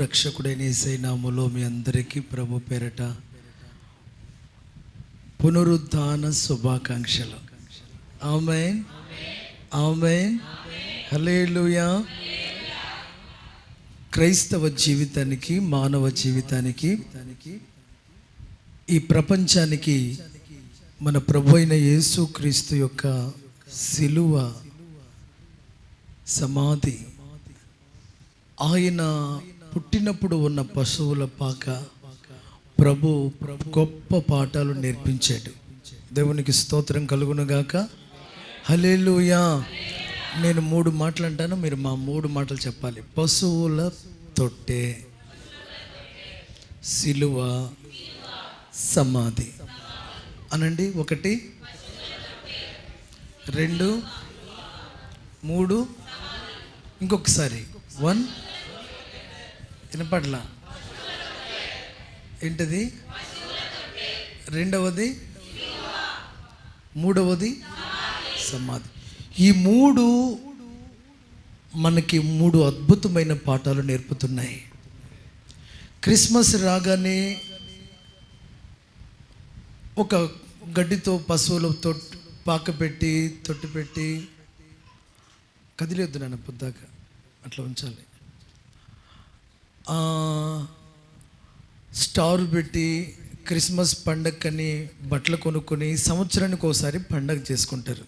రక్షకుడైన యేసయ్య నామములో మీ అందరికీ ప్రభు పేరట పునరుద్ధాన శుభాకాంక్షలు. ఆమేన్, ఆమేన్, హల్లెలూయా. క్రైస్తవ జీవితానికి, మానవ జీవితానికి, ఈ ప్రపంచానికి మన ప్రభు అయిన యేసుక్రీస్తు యొక్క సిలువ, సమాధి, ఆయన పుట్టినప్పుడు ఉన్న పశువుల పాక ప్రభు గొప్ప పాఠాలు నేర్పించాడు. దేవునికి స్తోత్రం కలుగునుగాక. హల్లెలూయా. నేను 3 మాటలు అంటాను, మీరు మా 3 మాటలు చెప్పాలి. పశువుల తొట్టె, సిలువ, సమాధి అనండి. 1, 2, 3, ఇంకొకసారి 1. వినపడలా? ఏంటది? 2వది, 3వది సమాధి. ఈ 3 మనకి 3 అద్భుతమైన పాఠాలు నేర్పుతున్నాయి. క్రిస్మస్ రాగానే ఒక గడ్డితో పశువులు పాక పెట్టి, తొట్టి పెట్టి, కదిలేద్దు నాన్న పొద్దాక అట్లా ఉంచాలి. స్టార్ పెట్టి క్రిస్మస్ పండగని బట్టలు కొనుక్కొని సంవత్సరానికి ఒకసారి పండగ చేసుకుంటారు.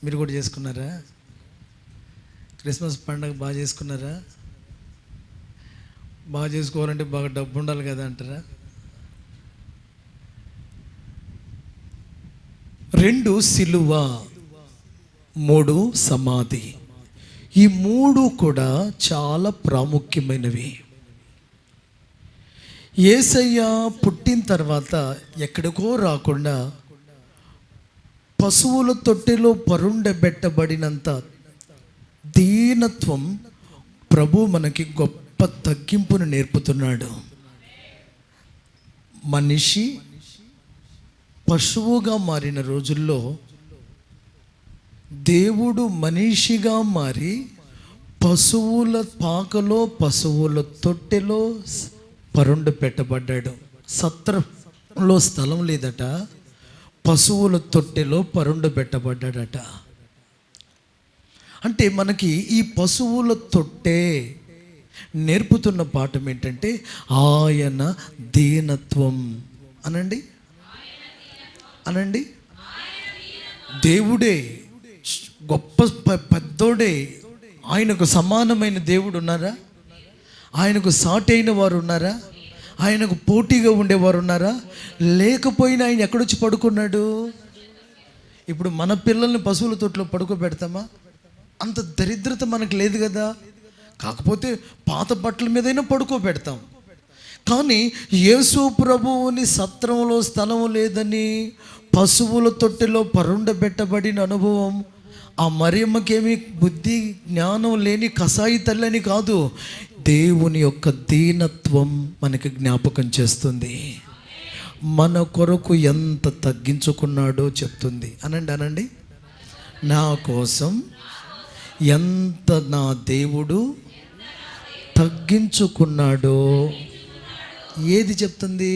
మీరు కూడా చేసుకున్నారా? క్రిస్మస్ పండగ బాగా చేసుకున్నారా? బాగా చేసుకోవాలంటే బాగా డబ్బు ఉండాలి కదా అంటారా? 2 సిలువ, 3 సమాధి. ఈ 3 కూడా చాలా ప్రాముఖ్యమైనవి. యేసయ్య పుట్టిన తర్వాత ఎక్కడికో రాకుండా పశువుల తొట్టెలో పరుండబెట్టబడినంత దీనత్వం ప్రభు మనకి గొప్ప తగ్గింపును నేర్పుతున్నాడు. మనిషి పశువుగా మారిన రోజుల్లో దేవుడు మనిషిగా మారి పశువుల పాకలో, పశువుల తొట్టెలో పరుండు పెట్టబడ్డాడు. సత్రంలో స్థలం లేదట, పశువుల తొట్టెలో పరుండు పెట్టబడ్డాడట. అంటే మనకి ఈ పశువుల తొట్టె నేర్పుతున్న పాఠం ఏంటంటే ఆయన దీనత్వం. అనండి, అనండి. దేవుడే గొప్ప పెద్దోడే. ఆయనకు సమానమైన దేవుడు ఉన్నారా? ఆయనకు సాటి అయిన వారు ఉన్నారా? ఆయనకు పోటీగా ఉండేవారు ఉన్నారా? లేకపోయినా ఆయన ఎక్కడొచ్చి పడుకున్నాడు? ఇప్పుడు మన పిల్లల్ని పశువుల తొట్లో పడుకోబెడతామా? అంత దరిద్రత మనకు లేదు కదా. కాకపోతే పాత బట్టల మీదైనా పడుకోబెడతాం. కానీ యేసు ప్రభువుని సత్రంలో స్థలం లేదని పశువుల తొట్టెలో పరుండబెట్టబడిన అనుభవం ఆ మరియమ్మకేమి బుద్ధి జ్ఞానం లేని కసాయి తల్లని కాదు, దేవుని యొక్క దీనత్వం మనకి జ్ఞాపకం చేస్తుంది. మన కొరకు ఎంత తగ్గించుకున్నాడో చెప్తుంది. అనండి, అనండి. నా కోసం ఎంత నా దేవుడు తగ్గించుకున్నాడో ఏది చెప్తుంది?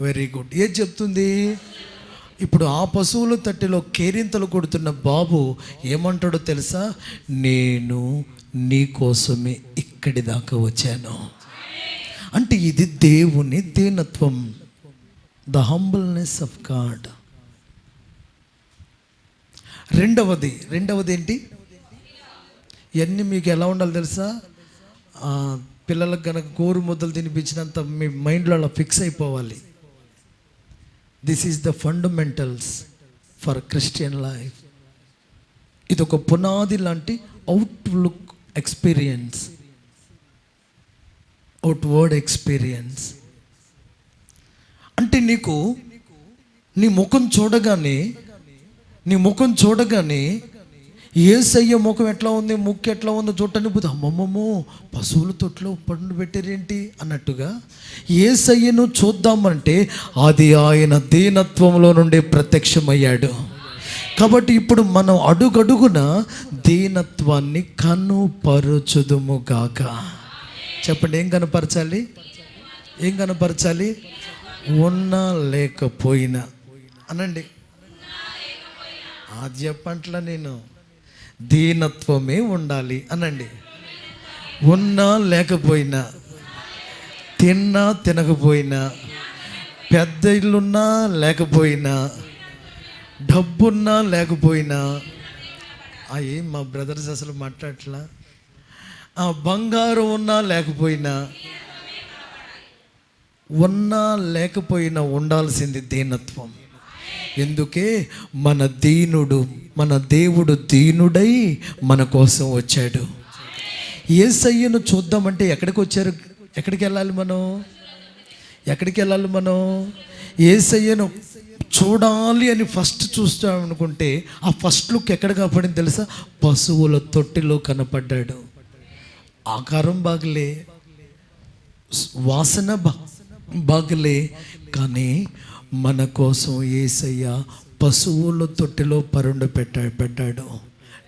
Very good. ఏది చెప్తుంది? ఇప్పుడు ఆ పశువుల తట్టెలో కేరింతలు కొడుతున్న బాబు ఏమంటాడో తెలుసా? నేను నీ కోసమే ఇక్కడి దాకా వచ్చాను. అంటే ఇది దేవుని దీనత్వం, ద హంబుల్నెస్ ఆఫ్ గాడ్. రెండవది ఏంటి? ఇవన్నీ మీకు ఎలా ఉండాలి తెలుసా? పిల్లలకు కనుక గోరు ముద్దలు తినిపించినంత మీ మైండ్లో అలా ఫిక్స్ అయిపోవాలి. This is the fundamentals for Christian life. ఇది ఒక పునాది లాంటి అవుట్లుక్ ఎక్స్పీరియన్స్, అవుట్వర్డ్ ఎక్స్పీరియన్స్. అంటే నీకు నీ ముఖం చూడగానే యేసయ్య ముఖం ఎట్లా ఉంది, ముక్కు ఎట్లా ఉందో చూడటానికి పోతే అమ్మమ్మమ్మో పశువుల తొట్లో పండు పెట్టారేంటి అన్నట్టుగా యేసయ్యను చూద్దామంటే అది ఆయన దీనత్వంలో నుండి ప్రత్యక్షమయ్యాడు. కాబట్టి ఇప్పుడు మనం అడుగడుగున దీనత్వాన్ని కనుపరుచుదుముగాక. చెప్పండి, ఏం కనపరచాలి? ఏం కనపరచాలి? ఉన్నా లేకపోయినా అనండి. అది చెప్పంట్లా నేను, దీనత్వమే ఉండాలి అనండి. ఉన్నా లేకపోయినా, తిన్నా తినకపోయినా, పెద్ద ఇల్లున్నా లేకపోయినా, డబ్బున్నా లేకపోయినా, అవి మా బ్రదర్స్ అసలు మాట్లాడట్లా. బంగారం ఉన్నా లేకపోయినా, ఉన్నా లేకపోయినా ఉండాల్సింది దీనత్వం. ఎందుకే మన దేవుడు దీనుడై మన కోసం వచ్చాడు. యేసయ్యను చూద్దామంటే ఎక్కడికి వచ్చారు? ఎక్కడికి వెళ్ళాలి మనం? యేసయ్యను చూడాలి అని ఫస్ట్ చూస్తామనుకుంటే ఆ ఫస్ట్ లుక్ ఎక్కడ కనపడింది తెలుసా? పశువుల తొట్టిలో కనపడ్డాడు. ఆకారం బాగలే, వాసన బాగలే, కానీ మన కోసం యేసయ్య పశువుల తొట్టిలో పెట్టాడు.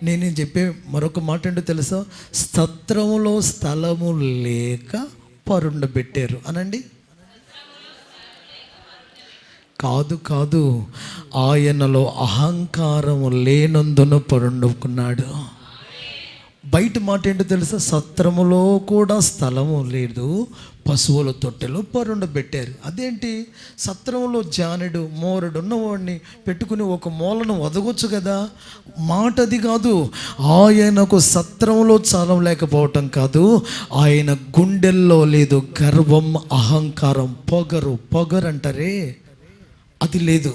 నేను చెప్పే మరొక మాట ఏంటో తెలుసా? సత్రములో స్థలము లేక పెట్టారు అనండి. కాదు, ఆయనలో అహంకారము లేనందున పరుండుకున్నాడు. బయట మాట ఏంటో తెలుసా? సత్రములో కూడా స్థలము లేదు, పశువుల తొట్టెలో పెట్టారు. అదేంటి? సత్రంలో జానెడు మోరడు ఉన్నవాడిని పెట్టుకుని ఒక మూలను వదగొచ్చు కదా. మాట అది కాదు. ఆయనకు సత్రంలో స్థలం లేకపోవటం కాదు, ఆయన గుండెల్లో లేదు గర్వం, అహంకారం, పొగరు అంటారే, అది లేదు.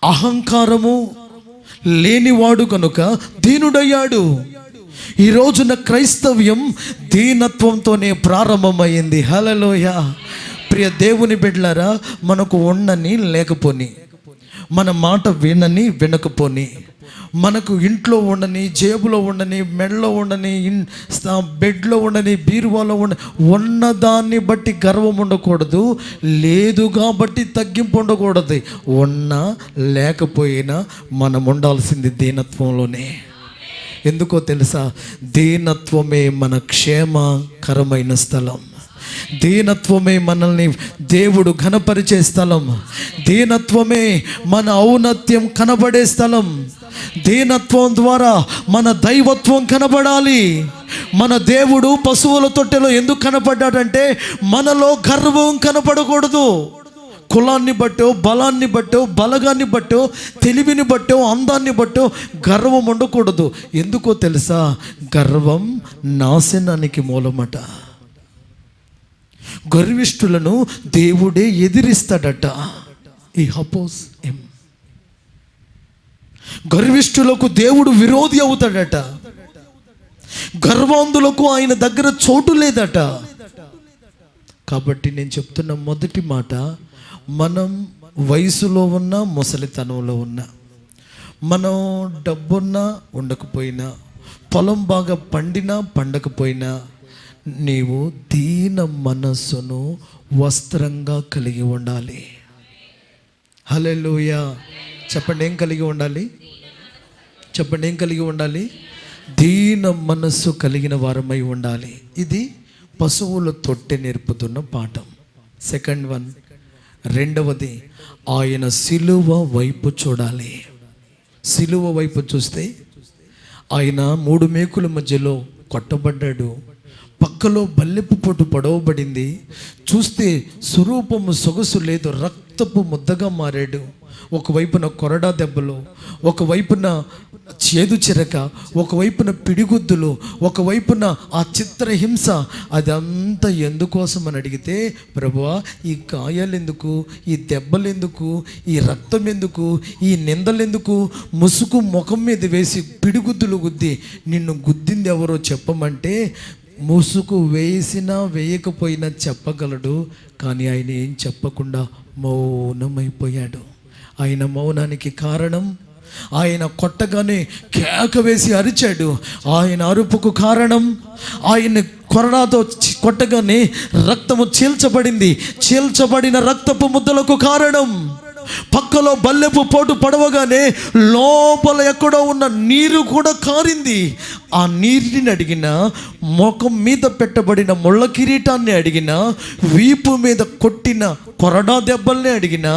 అహంకారము లేనివాడు కనుక దీనుడయ్యాడు. ఈ రోజున క్రైస్తవ్యం దీనత్వంతోనే ప్రారంభమైంది. హల్లెలూయా. ప్రియ దేవుని బిడ్డలారా, మనకు ఉండని లేకపోని, మన మాట వినకపోని, మనకు ఇంట్లో ఉండని, జేబులో ఉండని, మెడలో ఉండని, బెడ్లో ఉండని, బీరువాలో ఉన్నదాన్ని బట్టి గర్వం ఉండకూడదు, లేదు కాబట్టి తగ్గింపు ఉండకూడదు. ఉన్నా లేకపోయినా మనం ఉండాల్సింది దీనత్వంలోనే. ఎందుకో తెలుసా? దీనత్వమే మన క్షేమకరమైన స్థలం. దీనత్వమే మనల్ని దేవుడు ఘనపరిచే స్థలం. దీనత్వమే మన ఔన్నత్యం కనబడే స్థలం. దీనత్వం ద్వారా మన దైవత్వం కనబడాలి. మన దేవుడు పశువుల తొట్టెలో ఎందుకు కనపడ్డాడంటే మనలో గర్వం కనపడకూడదు. కులాన్ని బట్టో, బలాన్ని బట్టో, బలగాన్ని బట్టో, తెలివిని బట్టో, అందాన్ని బట్టో గర్వం ఉండకూడదు. ఎందుకో తెలుసా? గర్వం నాశనానికి మూలమట. గర్విష్ఠులను దేవుడే ఎదిరిస్తాడట. ఈ హపోస్ ఎం గర్విష్ఠులకు దేవుడు విరోధి అవుతాడట. గర్వాంధులకు ఆయన దగ్గర చోటు లేదట. కాబట్టి నేను చెప్తున్న మొదటి మాట, మనం వయసులో ఉన్నా, ముసలితనంలో ఉన్నా, మనం డబ్బున్నా ఉండకపోయినా, పొలం బాగా పండినా పండకపోయినా, నీవు దీన మనస్సును వస్త్రంగా కలిగి ఉండాలి. హల్లెలూయా. చెప్పండి, ఏం కలిగి ఉండాలి? చెప్పండి, ఏం కలిగి ఉండాలి? దీన మనస్సు కలిగిన వారమై ఉండాలి. ఇది పశువుల తొట్టె నేర్పుతున్న పాఠం. సెకండ్ వన్, రెండవది, ఆయన సిలువ వైపు చూడాలి. సిలువ వైపు చూస్తే ఆయన 3 మేకుల మధ్యలో కొట్టబడ్డాడు. పక్కలో బల్లెపు పొట్టు పొడవబడింది. చూస్తే స్వరూపము సొగసు లేదు, రక్తపు ముద్దగా మారాడు. ఒకవైపున కొరడా దెబ్బలు, ఒకవైపున చేదు చిరక, ఒకవైపున పిడిగుద్దులు, ఒకవైపున ఆ చిత్రహింస. అదంతా ఎందుకోసం అని అడిగితే, ప్రభువా ఈ గాయాలు ఎందుకు, ఈ దెబ్బలు ఎందుకు, ఈ రక్తం ఎందుకు, ఈ నిందలు ఎందుకు? ముసుగు ముఖం మీద వేసి పిడిగుద్దులు గుద్ది నిన్ను గుద్దింది ఎవరో చెప్పమంటే, ముసుగు వేసినా వేయకపోయినా చెప్పగలడు. కానీ ఆయన ఏం చెప్పకుండా మౌనమైపోయాడు. ఆయన మౌనానికి కారణం, ఆయన కొట్టగానే కేక వేసి అరిచాడు. ఆయన అరుపుకు కారణం, ఆయన కొరడాతో కొట్టగానే రక్తము చీల్చబడింది. చీల్చబడిన రక్తపు ముద్దలకు కారణం పక్కలో బల్లెపు పోటు పడవగానే లోపల ఎక్కడో ఉన్న నీరు కూడా కారింది. ఆ నీటిని అడిగిన, ముఖం మీద పెట్టబడిన ముళ్ళ కిరీటాన్ని అడిగిన, వీపు మీద కొట్టిన కొరడా దెబ్బల్ని అడిగిన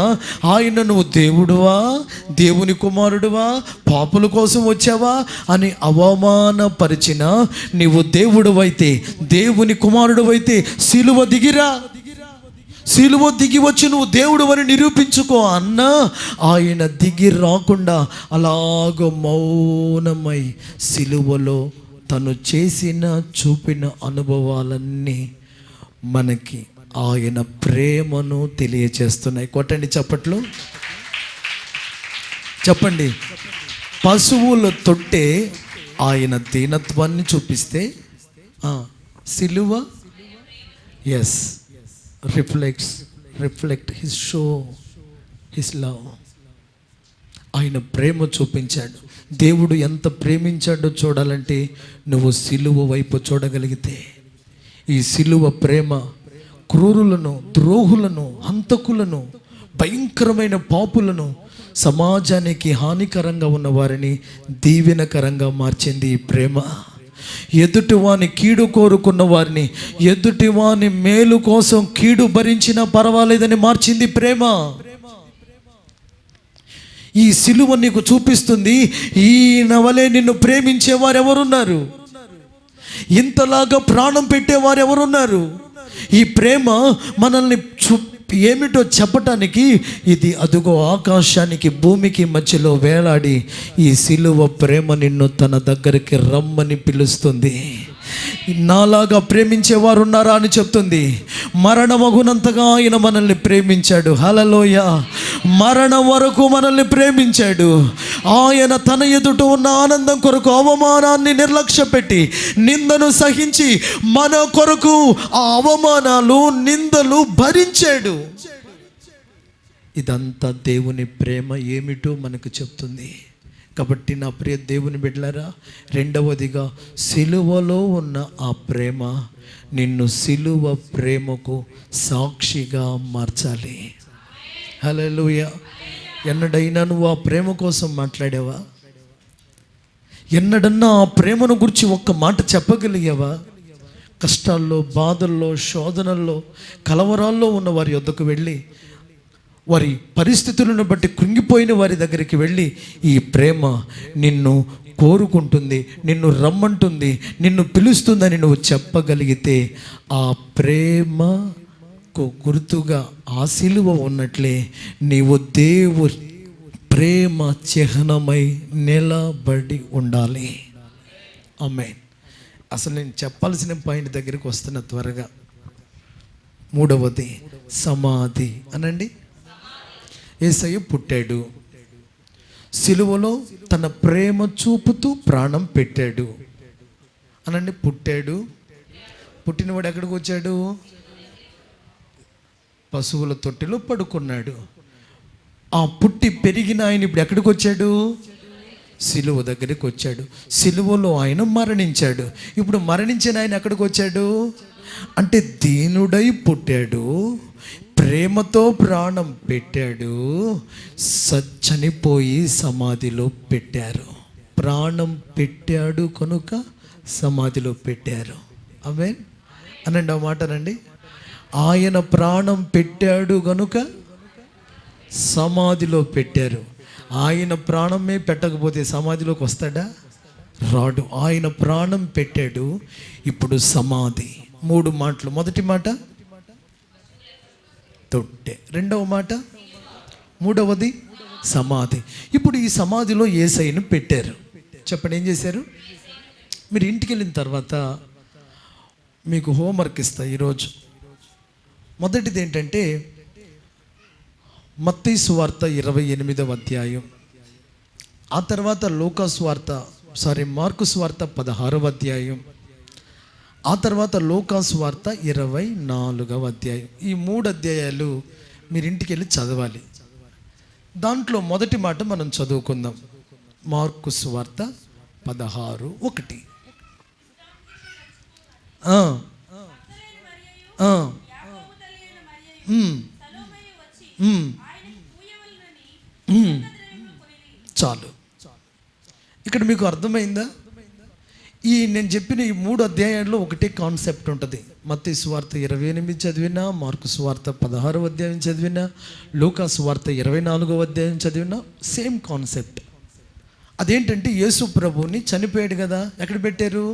ఆయన, నువ్వు దేవుడువా, దేవుని కుమారుడువా, పాపుల కోసం వచ్చావా అని అవమానపరిచిన, నీవు దేవుడువైతే, దేవుని కుమారుడువైతే సిలువ దిగిరా, సిలువ దిగి వచ్చి నువ్వు దేవుడు అని నిరూపించుకో అన్నా, ఆయన దిగి రాకుండా అలాగ మౌనమై సిలువలో తను చేసిన చూపిన అనుభవాలన్నీ మనకి ఆయన ప్రేమను తెలియచేస్తున్నాయి. కొట్టండి చప్పట్లు, చెప్పండి. పశువుల తొట్టే ఆయన దీనత్వాన్ని చూపిస్తే సిలువ as reflect his show his love. ఆయన ప్రేమ చూపించాడు. దేవుడు ఎంత ప్రేమించాడో చూడాలంటే నువ్వు సిలువ వైపు చూడగలిగితే, ఈ సిలువ ప్రేమ క్రూరులను, ద్రోహులను, హంతకులను, భయంకరమైన పాపులను, సమాజానికి హానికరంగా ఉన్న వారిని దీవెనకరంగా మార్చింది ఈ ప్రేమ. ఎదుటివాని కీడు కోరుకున్న వారిని, ఎదుటివాని మేలు కోసం కీడు భరించినా పర్వాలేదని మార్చింది ప్రేమ. ఈ సిలువ నీకు చూపిస్తుంది, ఈయన వలె నిన్ను ప్రేమించేవారు ఎవరున్నారు, ఇంతలాగా ప్రాణం పెట్టేవారు ఎవరున్నారు. ఈ ప్రేమ మనల్ని ఏమిటో చెప్పటానికి, ఇది అదుగో ఆకాశానికి భూమికి మధ్యలో వేలాడి ఈ సిలువ ప్రేమ నిన్ను తన దగ్గరికి రమ్మని పిలుస్తుంది. నాలాగా ప్రేమించేవారు ఉన్నారా అని చెప్తుంది. మరణమగునంతగా ఆయన మనల్ని ప్రేమించాడు. హల్లెలూయా. మరణం వరకు మనల్ని ప్రేమించాడు. ఆయన తన ఎదుట ఉన్న ఆనందం కొరకు అవమానాన్ని నిర్లక్ష్య పెట్టి, నిందను సహించి మన కొరకు ఆ అవమానాలు, నిందలు భరించాడు. ఇదంతా దేవుని ప్రేమ ఏమిటో మనకు చెప్తుంది. కాబట్టి నా ప్రియ దేవుని బిడ్డలారా, రెండవదిగా సిలువలో ఉన్న ఆ ప్రేమ నిన్ను సిలువ ప్రేమకు సాక్షిగా మార్చాలి. హల్లెలూయా. ఎన్నడైనా నువ్వు ఆ ప్రేమ కోసం మాట్లాడావా? ఎన్నడన్నా ఆ ప్రేమను గురించి ఒక్క మాట చెప్పగలిగావా? కష్టాల్లో, బాధల్లో, శోధనల్లో, కలవరాల్లో ఉన్న వారి యొద్దకు వెళ్ళి, వారి పరిస్థితులను బట్టి కృంగిపోయిన వారి దగ్గరికి వెళ్ళి, ఈ ప్రేమ నిన్ను కోరుకుంటుంది, నిన్ను రమ్మంటుంది, నిన్ను పిలుస్తుందని నువ్వు చెప్పగలిగితే, ఆ ప్రేమకు గుర్తుగా ఆ సిలువ ఉన్నట్లే నీవు దేవుని ప్రేమ చిహ్నమై నిలబడి ఉండాలి. ఆమేన్. అసలు నేను చెప్పాల్సిన పాయింట్ దగ్గరికి వస్తున్న త్వరగా. మూడవది సమాధి అనండి. యేసయ్య పుట్టాడు, సిలువలో తన ప్రేమ చూపుతూ ప్రాణం పెట్టాడు అనండి. పుట్టాడు, పుట్టినవాడు ఎక్కడికి వచ్చాడు? పశువుల తొట్టిలో పడుకున్నాడు. ఆ పుట్టి పెరిగిన ఆయన ఇప్పుడు ఎక్కడికి వచ్చాడు? సిలువ దగ్గరికి వచ్చాడు. సిలువలో ఆయన మరణించాడు. ఇప్పుడు మరణించిన ఆయన ఎక్కడికి వచ్చాడు? అంటే దీనుడై పుట్టాడు, ప్రేమతో ప్రాణం పెట్టాడు, చనిపోయి సమాధిలో పెట్టారు. ప్రాణం పెట్టాడు కనుక సమాధిలో పెట్టారు. ఆమేన్ అనండి. ఆ మాటనండి. ఆయన ప్రాణం పెట్టాడు కనుక సమాధిలో పెట్టారు. ఆయన ప్రాణమే పెట్టకపోతే సమాధిలోకి వస్తాడా? రాడు. ఆయన ప్రాణం పెట్టాడు. ఇప్పుడు సమాధి. 3 మాటలు. మొదటి మాట తొట్టె, రెండవ మాట, మూడవది సమాధి. ఇప్పుడు ఈ సమాధిలో యేసయ్యను పెట్టారు. చెప్పండి, ఏం చేశారు? మీరు ఇంటికి వెళ్ళిన తర్వాత మీకు హోంవర్క్ ఇస్తా ఈరోజు. మొదటిది ఏంటంటే మత్తయి సువార్త 28వ అధ్యాయం, ఆ తర్వాత మార్కు సువార్త 16వ అధ్యాయం, ఆ తర్వాత లూకాసు వార్త 24వ అధ్యాయం. ఈ 3 అధ్యాయాలు మీరు ఇంటికి వెళ్ళి చదవాలి. దాంట్లో మొదటి మాట మనం చదువుకుందాం. మార్కు సువార్త 16:1. చాలు. ఇక్కడ మీకు అర్థమైందా? నేను చెప్పిన ఈ 3 అధ్యాయాల్లో ఒకటే కాన్సెప్ట్ ఉంటుంది. మత్తయి సువార్త 28 చదివినా, మార్కు సువార్త 16వ అధ్యాయం చదివినా, లూకా సువార్త 24వ అధ్యాయం చదివినా సేమ్ కాన్సెప్ట్. అదేంటంటే యేసు ప్రభువుని చనిపోయాడు కదా, ఎక్కడ పెట్టారు?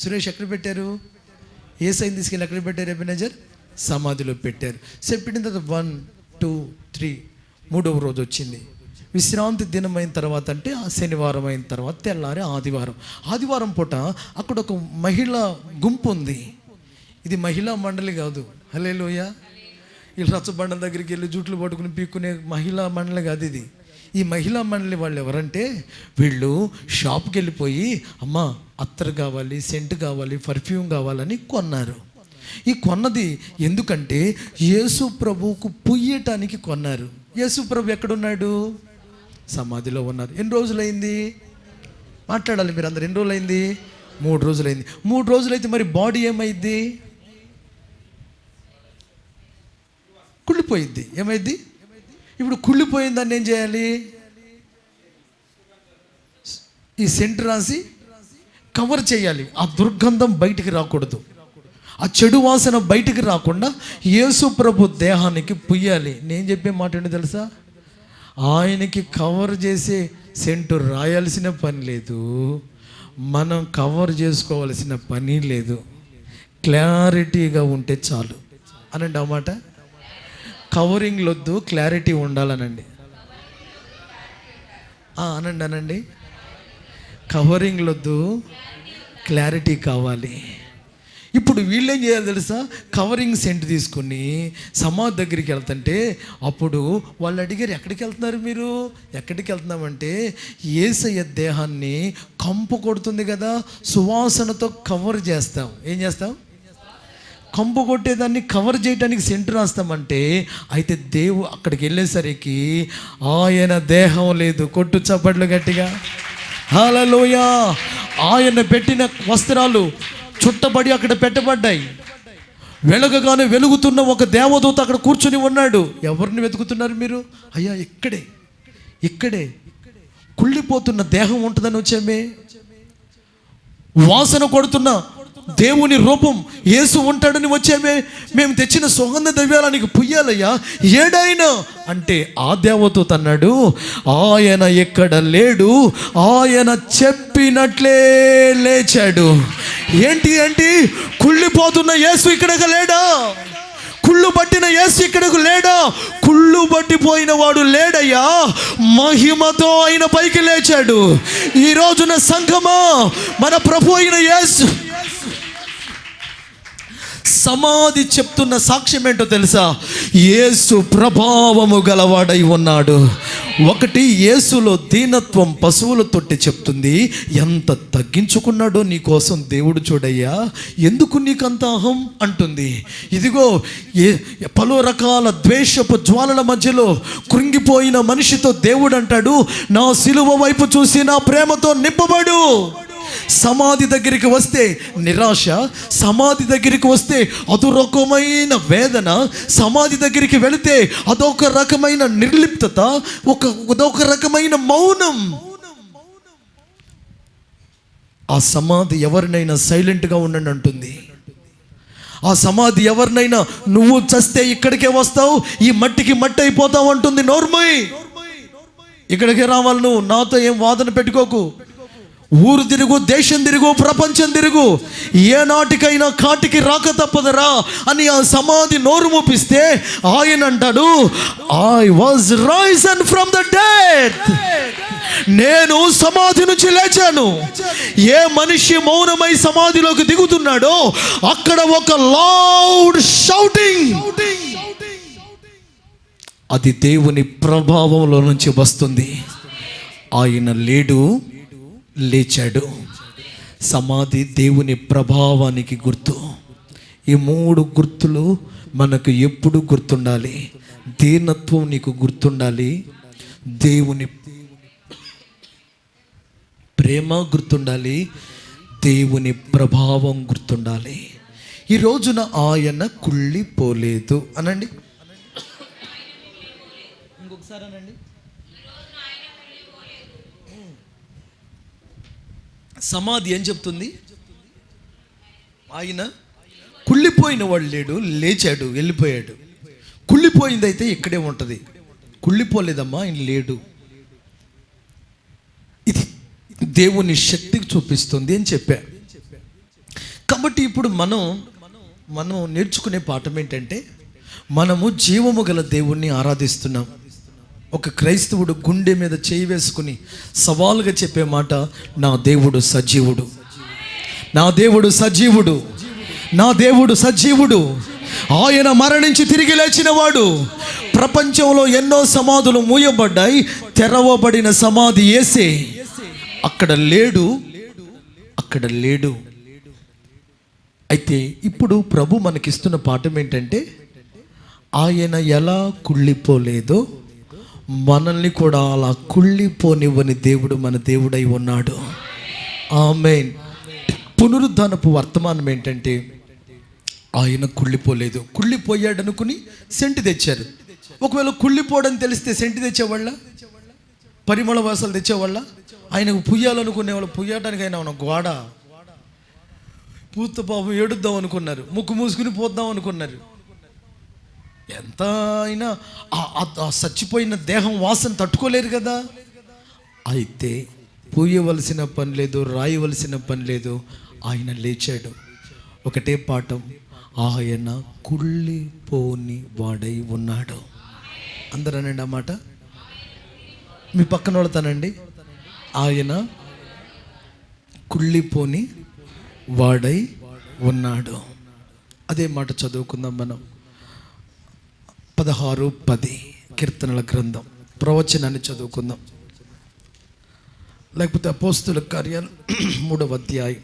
సురేష్ ఎక్కడ పెట్టారు? యేసయ్యని తీసుకెళ్ళి ఎక్కడ పెట్టారు? ఎబెనెజర్ సమాధిలో పెట్టారు. పెట్టిన తర్వాత 1, 2, 3 3వ రోజు వచ్చింది. విశ్రాంతి దినం అయిన తర్వాత, అంటే ఆ శనివారం అయిన తర్వాత తెల్లారి ఆదివారం పూట అక్కడ ఒక మహిళా గుంపు ఉంది. ఇది మహిళా మండలి కాదు. హల్లెలూయా. వీళ్ళు రచ్చబండల దగ్గరికి వెళ్ళి జుట్లు పట్టుకుని పీక్కునే మహిళా మండలి కాదు ఇది. ఈ మహిళా మండలి వాళ్ళు ఎవరంటే, వీళ్ళు షాప్కి వెళ్ళిపోయి అమ్మా అత్తరు కావాలి, సెంట్ కావాలి, పర్ఫ్యూమ్ కావాలని కొన్నారు. ఈ కొన్నది ఎందుకంటే యేసు ప్రభువుకు పుయ్యటానికి కొన్నారు. యేసు ప్రభు ఎక్కడున్నాడు? సమాధిలో ఉన్నారు. ఎన్ని రోజులైంది? మాట్లాడాలి మీరు అందరు. ఎన్ని రోజులైంది? 3 రోజులైంది. 3 రోజులైతే మరి బాడీ ఏమైద్ది? కుళ్ళిపోయిద్ది. ఏమైద్ది? ఇప్పుడు కుళ్ళిపోయిన దాన్ని ఏం చేయాలి? ఈ సెంట్ రాసి కవర్ చేయాలి. ఆ దుర్గంధం బయటికి రాకూడదు, ఆ చెడు వాసన బయటికి రాకుండా యేసు ప్రభు దేహానికి పుయ్యాలి. నేను చెప్పే మాట ఏంటో తెలుసా? ఆయనకి కవర్ చేసే సెంటు రాయాల్సిన పని లేదు, మనం కవర్ చేసుకోవాల్సిన పని లేదు. క్లారిటీగా ఉంటే చాలు అనండి. ఆ మాట కవరింగ్లు వద్దు, క్లారిటీ ఉండాలనండి. అనండి. కవరింగ్లు వద్దు, క్లారిటీ కావాలి. ఇప్పుడు వీళ్ళేం చేయాలి తెలుసా? కవరింగ్ సెంట్ తీసుకుని సమాధి దగ్గరికి వెళ్తుంటే అప్పుడు వాళ్ళు అడిగారు, ఎక్కడికి వెళ్తున్నారు మీరు? ఎక్కడికి వెళ్తున్నామంటే, యేసయ్య దేహాన్ని కంపు కొడుతుంది కదా, సువాసనతో కవర్ చేస్తాం. ఏం చేస్తాం? కంపు కొట్టేదాన్ని కవర్ చేయడానికి సెంట్ రాస్తామంటే, అయితే అక్కడికి వెళ్ళేసరికి ఆయన దేహం లేదు. కొట్టు చప్పట్లు గట్టిగా. హల్లెలూయా. ఆయన పెట్టిన వస్త్రాలు చుట్టబడి అక్కడ పెట్టబడ్డాయి. వెలగగానే వెలుగుతున్న ఒక దేవదూత అక్కడ కూర్చొని ఉన్నాడు. ఎవరిని వెతుకుతున్నారు మీరు? అయ్యా ఇక్కడే కుళ్ళిపోతున్న దేహం ఉంటుందని వచ్చామే. వాసన కొడుతున్న దేవుని రూపం యేసు ఉంటాడని వచ్చామే. మేము తెచ్చిన సుగంధ ద్రవ్యాలనికి పుయ్యాలయ్యా, ఏడైనా అంటే ఆ దేవదూత అన్నాడు, ఆయన ఇక్కడ లేడు, ఆయన చెప్పినట్లే లేచాడు. ఏంటి కుళ్ళిపోతున్న యేసు ఇక్కడకు లేడా? కుళ్ళు పట్టిన యేసు ఇక్కడకు లేడా? కుళ్ళు పట్టిపోయిన వాడు లేడయ్యా, మహిమతో ఆయన పైకి లేచాడు. ఈ రోజున సంఘమా, మన ప్రభు అయిన యేసు సమాధి చెప్తున్న సాక్ష్యం ఏంటో తెలుసా? యేసు ప్రభావము గలవాడై ఉన్నాడు. ఒకటి, యేసులో దీనత్వం పశువుల తొట్టి చెప్తుంది. ఎంత తగ్గించుకున్నాడో నీ కోసం దేవుడు చూడయ్యా, ఎందుకు నీకంత అహం అంటుంది. ఇదిగో పలు రకాల ద్వేషపు జ్వాలల మధ్యలో కృంగిపోయిన మనిషితో దేవుడు అంటాడు, నా సిలువ వైపు చూసి నా ప్రేమతో నింపబడు. సమాధి దగ్గరికి వస్తే నిరాశ, సమాధి దగ్గరికి వస్తే అదో రకమైన వేదన, సమాధి దగ్గరికి వెళితే అదొక రకమైన నిర్లిప్తత, అదొక రకమైన మౌనం. ఆ సమాధి ఎవరినైనా సైలెంట్గా ఉండండి అంటుంది. ఆ సమాధి ఎవరినైనా నువ్వు చస్తే ఇక్కడికే వస్తావు, ఈ మట్టికి మట్టి అయిపోతావు అంటుంది. నోర్మోయ్, ఇక్కడికే రావాలి నువ్వు, నాతో ఏం వాదన పెట్టుకోకు. ఊరు తిరుగు, దేశం తిరుగు, ప్రపంచం తిరుగు, ఏ నాటికైనా కాటికి రాక తప్పదరా అని ఆ సమాధి నోరు మూపిస్తే ఆయన అంటాడు, I was Ryzen from the dead. నేను సమాధి నుంచి లేచాను. ఏ మనిషి మౌనమై సమాధిలోకి దిగుతున్నాడో అక్కడ ఒక లౌడ్ షౌటింగ్, అది దేవుని ప్రభావంలో నుంచి వస్తుంది. ఆయన లేడు, లేచాడు. సమాధి దేవుని ప్రభావానికి గుర్తు. ఈ 3 గుర్తులు మనకు ఎప్పుడు గుర్తుండాలి. దీనత్వం నీకు గుర్తుండాలి, దేవుని ప్రేమ గుర్తుండాలి, దేవుని ప్రభావం గుర్తుండాలి. ఈ రోజున ఆయన కుళ్ళిపోలేదు అనండి. ఇంకొకసారి అనండి. సమాధి ఏం చెప్తుంది? ఆయన కుళ్ళిపోయిన వాడు లేడు, లేచాడు, వెళ్ళిపోయాడు. కుళ్ళిపోయిందైతే ఇక్కడే ఉంటుంది. కుళ్ళిపోలేదమ్మా, ఆయన లేడు. ఇది దేవుని శక్తికి చూపిస్తుంది అని చెప్పా. కాబట్టి ఇప్పుడు మనం నేర్చుకునే పాఠం ఏంటంటే, మనము జీవము గల దేవుణ్ణి ఆరాధిస్తున్నాం. ఒక క్రైస్తవుడు గుండె మీద చేయి వేసుకుని సవాలుగా చెప్పే మాట, నా దేవుడు సజీవుడు, నా దేవుడు సజీవుడు, నా దేవుడు సజీవుడు. ఆయన మరణించి తిరిగి లేచిన వాడు. ప్రపంచంలో ఎన్నో సమాధులు మూయబడ్డాయి, తెరవబడిన సమాధి యేసే. అక్కడ లేడు, అక్కడ లేడు. అయితే ఇప్పుడు ప్రభు మనకిస్తున్న పాఠం ఏంటంటే, ఆయన ఎలా కుళ్ళిపోలేదో మనల్ని కూడా అలా కుళ్ళిపోనివ్వని దేవుడు మన దేవుడై ఉన్నాడు. ఆమేన్. పునరుద్ధానపు వర్తమానం ఏంటంటే, ఆయన కుళ్ళిపోలేదు. కుళ్ళిపోయాడు అనుకుని సెంటు తెచ్చారు. ఒకవేళ కుళ్ళిపోవడం తెలిస్తే సెంటు తెచ్చేవాళ్ళ, పరిమళ వాసాలు తెచ్చేవాళ్ళ? ఆయనకు పుయ్యాలనుకునేవాళ్ళు. పుయ్యడానికి ఆయన ఉన్న గోడ పూత పాపం ఏడుద్దాం అనుకున్నారు, ముక్కు మూసుకుని పోద్దాం అనుకున్నారు. ఎంత అయినా ఆ చచ్చిపోయిన దేహం వాసన తట్టుకోలేరు కదా. అయితే పూయవలసిన పని లేదు, రాయవలసిన పని లేదు. ఆయన లేచాడు. ఒకటే పాఠం, ఆయన కుళ్ళిపోని వాడై ఉన్నాడు. అందరూ అనండి ఆ మాట. మీ పక్కన వాడతానండి, ఆయన కుళ్ళిపోని వాడై ఉన్నాడు. అదే మాట చదువుకుందాం మనం. 16:10 కీర్తనల గ్రంథం ప్రవచనాన్ని చదువుకుందాం. లేకపోతే అపోస్తుల కార్యాలు 3వ అధ్యాయం.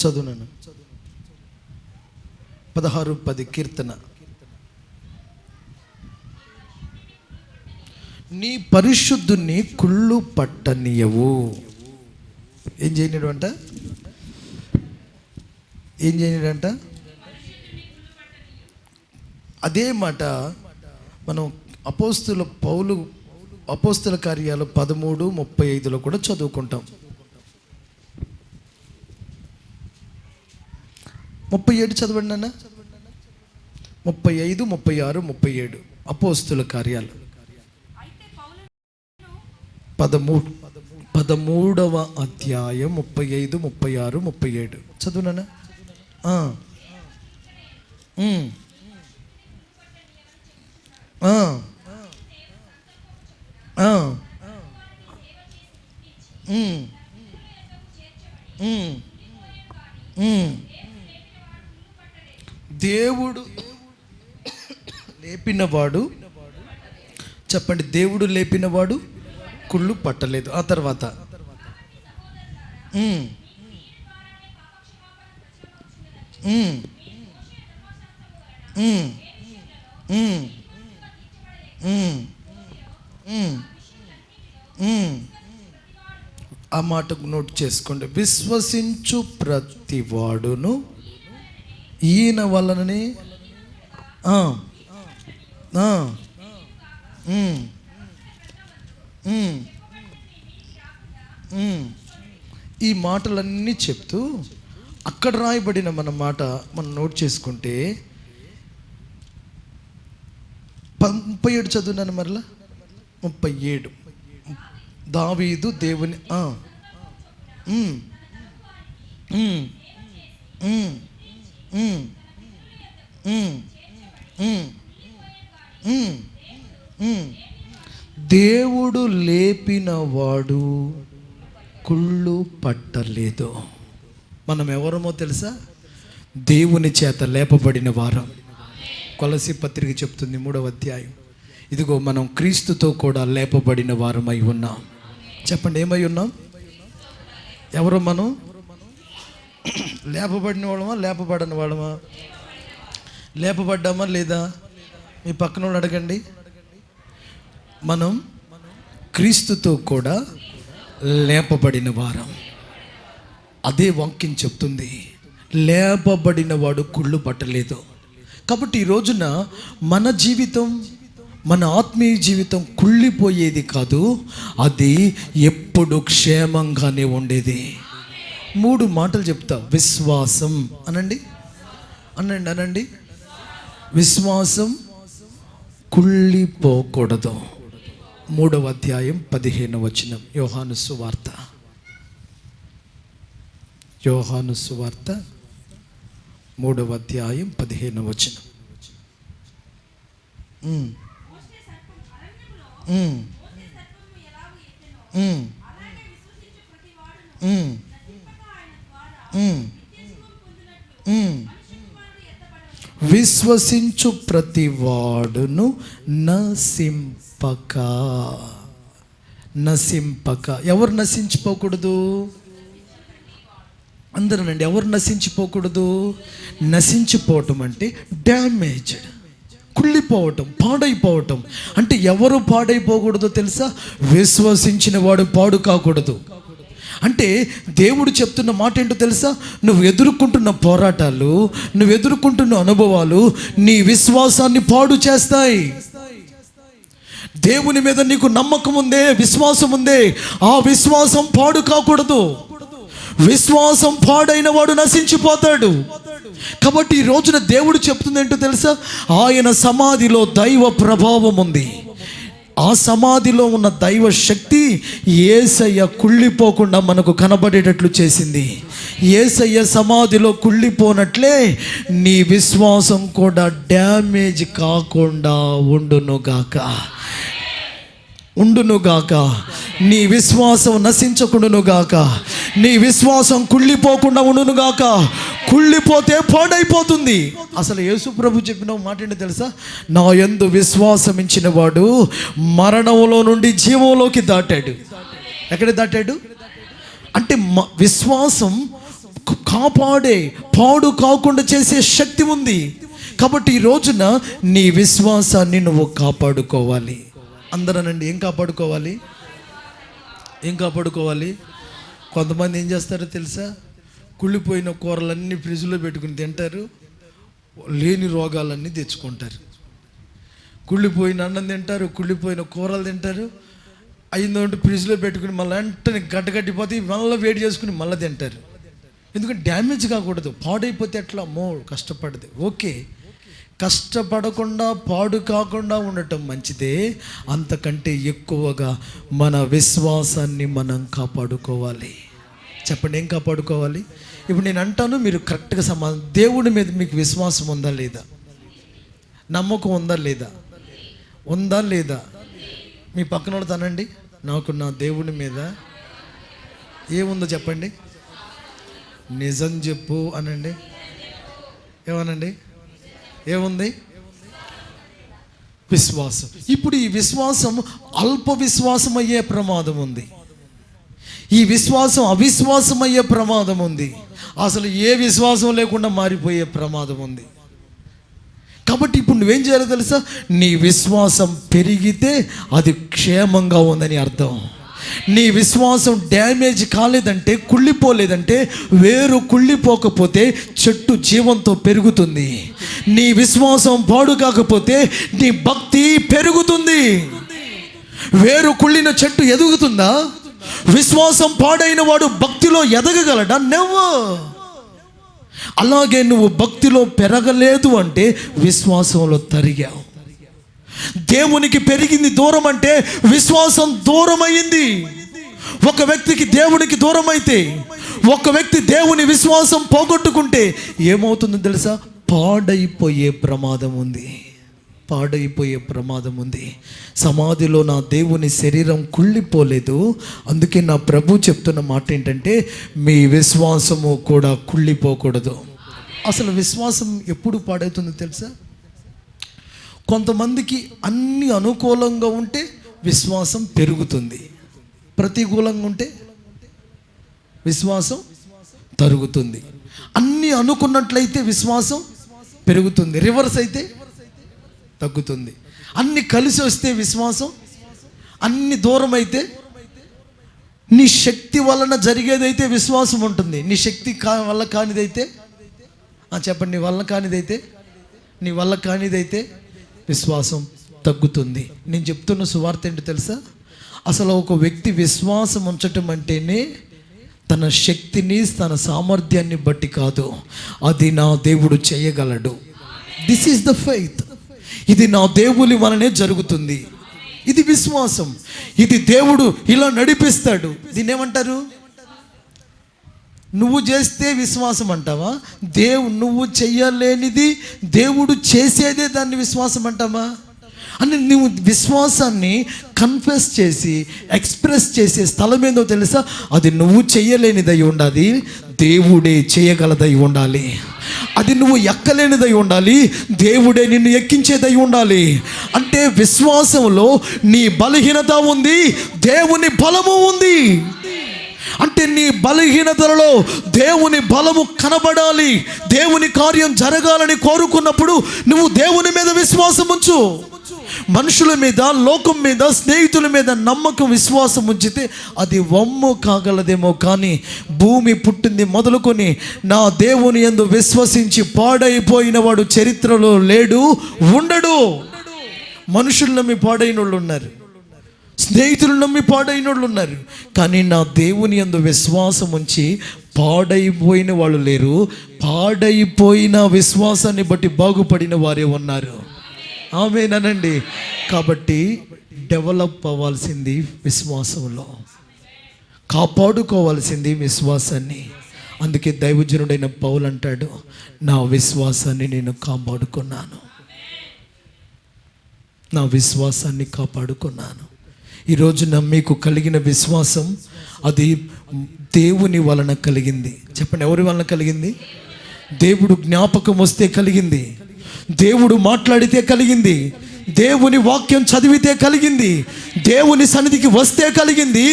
చదువునాను. 16:10 కీర్తన. నీ పరిశుద్ధుని కుళ్ళు పట్టనీయవు. ఏం చేయనిడంట? ఏం చేయనిడంట? అదే మాట మనం అపోస్తుల కార్యాలు 13:35 కూడా చదువుకుంటాం. 37 చదవండి అన్న. 35, 36, 37 అపోస్తుల కార్యాలు 13వ అధ్యాయం 35, 36, 37 చదువునా. దేవుడు లేపినవాడు, చెప్పండి, దేవుడు లేపినవాడు కుళ్ళు పట్టలేదు. ఆ తర్వాత ఆ మాటకు నోట్ చేసుకోండి. విశ్వసించు ప్రతి వాడును ఈయన వలననే ఈ మాటలన్నీ చెప్తూ అక్కడ రాయబడిన మన మాట మనం నోట్ చేసుకుంటే 37 చదువున్నాను మరలా. 37 దావీదు దేవుని దేవుడు లేపినవాడు కుళ్ళు పట్టలేదు. మనం ఎవరమో తెలుసా? దేవుని చేత లేపబడిన వారం. కొలస్సీ పత్రిక చెప్తుంది 3వ అధ్యాయం, ఇదిగో మనం క్రీస్తుతో కూడా లేపబడిన వారమై ఉన్నాం. చెప్పండి, ఏమై ఉన్నాం? ఎవరు మనం? లేపబడిన వాళ్ళమా, లేపబడని వాళ్ళమా? లేపబడ్డామా లేదా? మీ పక్కన వాళ్ళు అడగండి. మనం క్రీస్తుతో కూడా లేపబడిన వారం. అదే వాక్యం చెప్తుంది. లేపబడిన వాడు కుళ్ళు పట్టలేదు. కాబట్టి ఈ రోజున మన జీవితం, మన ఆత్మీయ జీవితం కుళ్ళిపోయేది కాదు, అది ఎప్పుడు క్షేమంగానే ఉండేది. 3 మాటలు చెప్తా. విశ్వాసం అనండి, అనండి, అనండి. విశ్వాసం కుళ్ళిపోకూడదు. 3వ అధ్యాయం 15వ వచనం, యోహాను సువార్త. యోహాను సువార్త 3వ అధ్యాయం 15వ వచనం. విశ్వసించు ప్రతి వాడును నశింపక. ఎవరు నశించిపోకూడదు? అందరూనండి, ఎవరు నశించిపోకూడదు? నశించిపోవటం అంటే డ్యామేజ్డ్, కుళ్ళిపోవటం, పాడైపోవటం. అంటే ఎవరు పాడైపోకూడదో తెలుసా? విశ్వసించిన వాడు పాడు కాకూడదు. అంటే దేవుడు చెప్తున్న మాట ఏంటో తెలుసా? నువ్వు ఎదుర్కొంటున్న పోరాటాలు, నువ్వు ఎదుర్కొంటున్న అనుభవాలు నీ విశ్వాసాన్ని పాడు చేస్తాయి. దేవుని మీద నీకు నమ్మకం ఉందే, విశ్వాసం ఉందే, ఆ విశ్వాసం పాడు కాకూడదు. విశ్వాసం పాడైన వాడు నశించిపోతాడు. కాబట్టి ఈ రోజున దేవుడు చెప్తుంది ఏంటో తెలుసా? ఆయన సమాధిలో దైవ ప్రభావం ఉంది. ఆ సమాధిలో ఉన్న దైవ శక్తి యేసయ్య కుళ్ళిపోకుండా మనకు కనబడేటట్లు చేసింది. యేసయ్య సమాధిలో కుళ్ళిపోనట్లే నీ విశ్వాసం కూడా డ్యామేజ్ కాకుండా ఉండునుగాక. నీ విశ్వాసం నశించకుండునుగాక. నీ విశ్వాసం కుళ్ళిపోకుండా ఉండునుగాక. కుళ్ళిపోతే పాడైపోతుంది. అసలు యేసు ప్రభు చెప్పిన మాట ఏంటో తెలుసా? నా యందు విశ్వాసం ఇచ్చిన వాడు మరణంలో నుండి జీవంలోకి దాటాడు. ఎక్కడ దాటాడు? అంటే విశ్వాసం కాపాడే, పాడు కాకుండా చేసే శక్తి ఉంది. కాబట్టి ఈ రోజున నీ విశ్వాసాన్ని నువ్వు కాపాడుకోవాలి. అందరనండి, ఏం కాపాడుకోవాలి? కొంతమంది ఏం చేస్తారో తెలుసా? కుళ్ళిపోయిన కూరలన్నీ ఫ్రిడ్జ్లో పెట్టుకుని తింటారు, లేని రోగాలన్నీ తెచ్చుకుంటారు. కుళ్ళిపోయిన అన్నం తింటారు, కుళ్ళిపోయిన కూరలు తింటారు, అయిందంటే ఫ్రిడ్జ్లో పెట్టుకుని మళ్ళీ వెంటనే గడ్డగట్టిపోతే మళ్ళీ వేడి చేసుకుని మళ్ళీ తింటారు. ఎందుకంటే డ్యామేజ్ కాకూడదు. పాడైపోతే ఎట్లా? కష్టపడదు. ఓకే, కష్టపడకుండా పాడు కాకుండా ఉండటం మంచిదే. అంతకంటే ఎక్కువగా మన విశ్వాసాన్ని మనం కాపాడుకోవాలి. చెప్పండి, ఏం కాపాడుకోవాలి? ఇప్పుడు నేను అంటాను, మీరు కరెక్ట్గా సమాధానం. దేవుడి మీద మీకు విశ్వాసం ఉందా లేదా? నమ్మకం ఉందా లేదా? ఉందా లేదా? మీ పక్కన వాళ్ళు తనండి, నాకు నా దేవుడి మీద ఏముందో చెప్పండి. నిజం చెప్పు అనండి. ఏమనండి? ఏముంది? విశ్వాసం. ఇప్పుడు ఈ విశ్వాసం అల్ప విశ్వాసం అయ్యే ప్రమాదం ఉంది. ఈ విశ్వాసం అవిశ్వాసం అయ్యే ప్రమాదం ఉంది. అసలు ఏ విశ్వాసం లేకుండా మారిపోయే ప్రమాదం ఉంది. కాబట్టి ఇప్పుడు నువ్వేం చేయాలో తెలుసా? నీ విశ్వాసం పెరిగితే అది క్షేమంగా ఉందని అర్థం. నీ విశ్వాసం డ్యామేజ్ కాలేదంటే, కుళ్ళిపోలేదంటే, వేరు కుళ్ళిపోకపోతే చెట్టు జీవంతో పెరుగుతుంది. నీ విశ్వాసం పాడు కాకపోతే నీ భక్తి పెరుగుతుంది. వేరు కుళ్ళిన చెట్టు ఎదుగుతుందా? విశ్వాసం పాడైన వాడు భక్తిలో ఎదగగలడా? నెవర్. అలాగే నువ్వు భక్తిలో పెరగలేదు అంటే విశ్వాసంలో తరిగావు. దేవునికి పెరిగింది దూరం అంటే విశ్వాసం దూరం అయింది. ఒక వ్యక్తికి దేవునికి దూరం అయితే, ఒక వ్యక్తి దేవుని విశ్వాసం పోగొట్టుకుంటే ఏమవుతుందో తెలుసా? పాడైపోయే ప్రమాదం ఉంది. సమాధిలో నా దేవుని శరీరం కుళ్ళిపోలేదు. అందుకే నా ప్రభు చెప్తున్న మాట ఏంటంటే, మీ విశ్వాసము కూడా కుళ్ళిపోకూడదు. అసలు విశ్వాసం ఎప్పుడు పాడవుతుందో తెలుసా? కొంతమందికి అన్ని అనుకూలంగా ఉంటే విశ్వాసం పెరుగుతుంది, ప్రతికూలంగా ఉంటే విశ్వాసం తరుగుతుంది. అన్ని అనుకున్నట్లయితే విశ్వాసం పెరుగుతుంది, రివర్స్ అయితే తగ్గుతుంది. అన్ని కలిసి వస్తే విశ్వాసం, అన్ని దూరం అయితే, నీ శక్తి వలన జరిగేదైతే విశ్వాసం ఉంటుంది, నీ శక్తి వల్ల కానిదైతే చెప్పండి, నీ వల్ల కానిదైతే నీ వల్ల కానిదైతే విశ్వాసం తగ్గుతుంది. నేను చెప్తున్న సువార్త ఏంటో తెలుసా? అసలు ఒక వ్యక్తి విశ్వాసం ఉంచటం అంటేనే తన శక్తిని, తన సామర్థ్యాన్ని బట్టి కాదు, అది నా దేవుడు చేయగలడు. This is the faith. ఇది నా దేవుని వలనే జరుగుతుంది, ఇది విశ్వాసం. ఇది దేవుడు ఇలా నడిపిస్తాడు. దీన్ని ఏమంటారు? నువ్వు చేస్తే విశ్వాసం అంటావా? నువ్వు చెయ్యలేనిది దేవుడు చేసేదే దాన్ని విశ్వాసం అంటావా? అని నువ్వు విశ్వాసాన్ని కన్ఫెస్ చేసి ఎక్స్ప్రెస్ చేసే స్థలం ఏందో తెలుసా? అది నువ్వు చెయ్యలేనిదై ఉండాలి, దేవుడే చేయగలదై ఉండాలి. అది నువ్వు ఎక్కలేనిదై ఉండాలి, దేవుడే నిన్ను ఎక్కించేదై ఉండాలి. అంటే విశ్వాసంలో నీ బలహీనత ఉంది, దేవుని బలము ఉంది. అంటే నీ బలహీనతలలో దేవుని బలము కనబడాలి, దేవుని కార్యం జరగాలని కోరుకున్నప్పుడు నువ్వు దేవుని మీద విశ్వాసం ఉంచు. మనుషుల మీద, లోకం మీద, స్నేహితుల మీద నమ్మకం, విశ్వాసం ఉంచితే అది వమ్ము కాగలదేమో, కానీ భూమి పుట్టింది మొదలుకొని నా దేవుని యందు విశ్వసించి పాడైపోయిన వాడు చరిత్రలో లేడు, ఉండడు. మనుషులు నమ్మి పాడైన వాళ్ళు ఉన్నారు, స్నేహితులు నమ్మి పాడైన వాళ్ళు ఉన్నారు, కానీ నా దేవుని యందు విశ్వాసం ఉంచి పాడైపోయిన వాళ్ళు లేరు. పాడైపోయిన విశ్వాసాన్ని బట్టి బాగుపడిన వారే ఉన్నారు. ఆమేనండి. కాబట్టి డెవలప్ అవ్వాల్సింది విశ్వాసంలో, కాపాడుకోవాల్సింది విశ్వాసాన్ని. అందుకే దైవజనుడైన పౌలు అంటాడు, నా విశ్వాసాన్ని నేను కాపాడుకున్నాను, నా విశ్వాసాన్ని కాపాడుకున్నాను. ఈరోజున మీకు కలిగిన విశ్వాసం అది దేవుని వలన కలిగింది. చెప్పండి, ఎవరి వలన కలిగింది? దేవుడు జ్ఞాపకం వస్తే కలిగింది, దేవుడు మాట్లాడితే కలిగింది, దేవుని వాక్యం చదివితే కలిగింది, దేవుని సన్నిధికి వస్తే కలిగింది,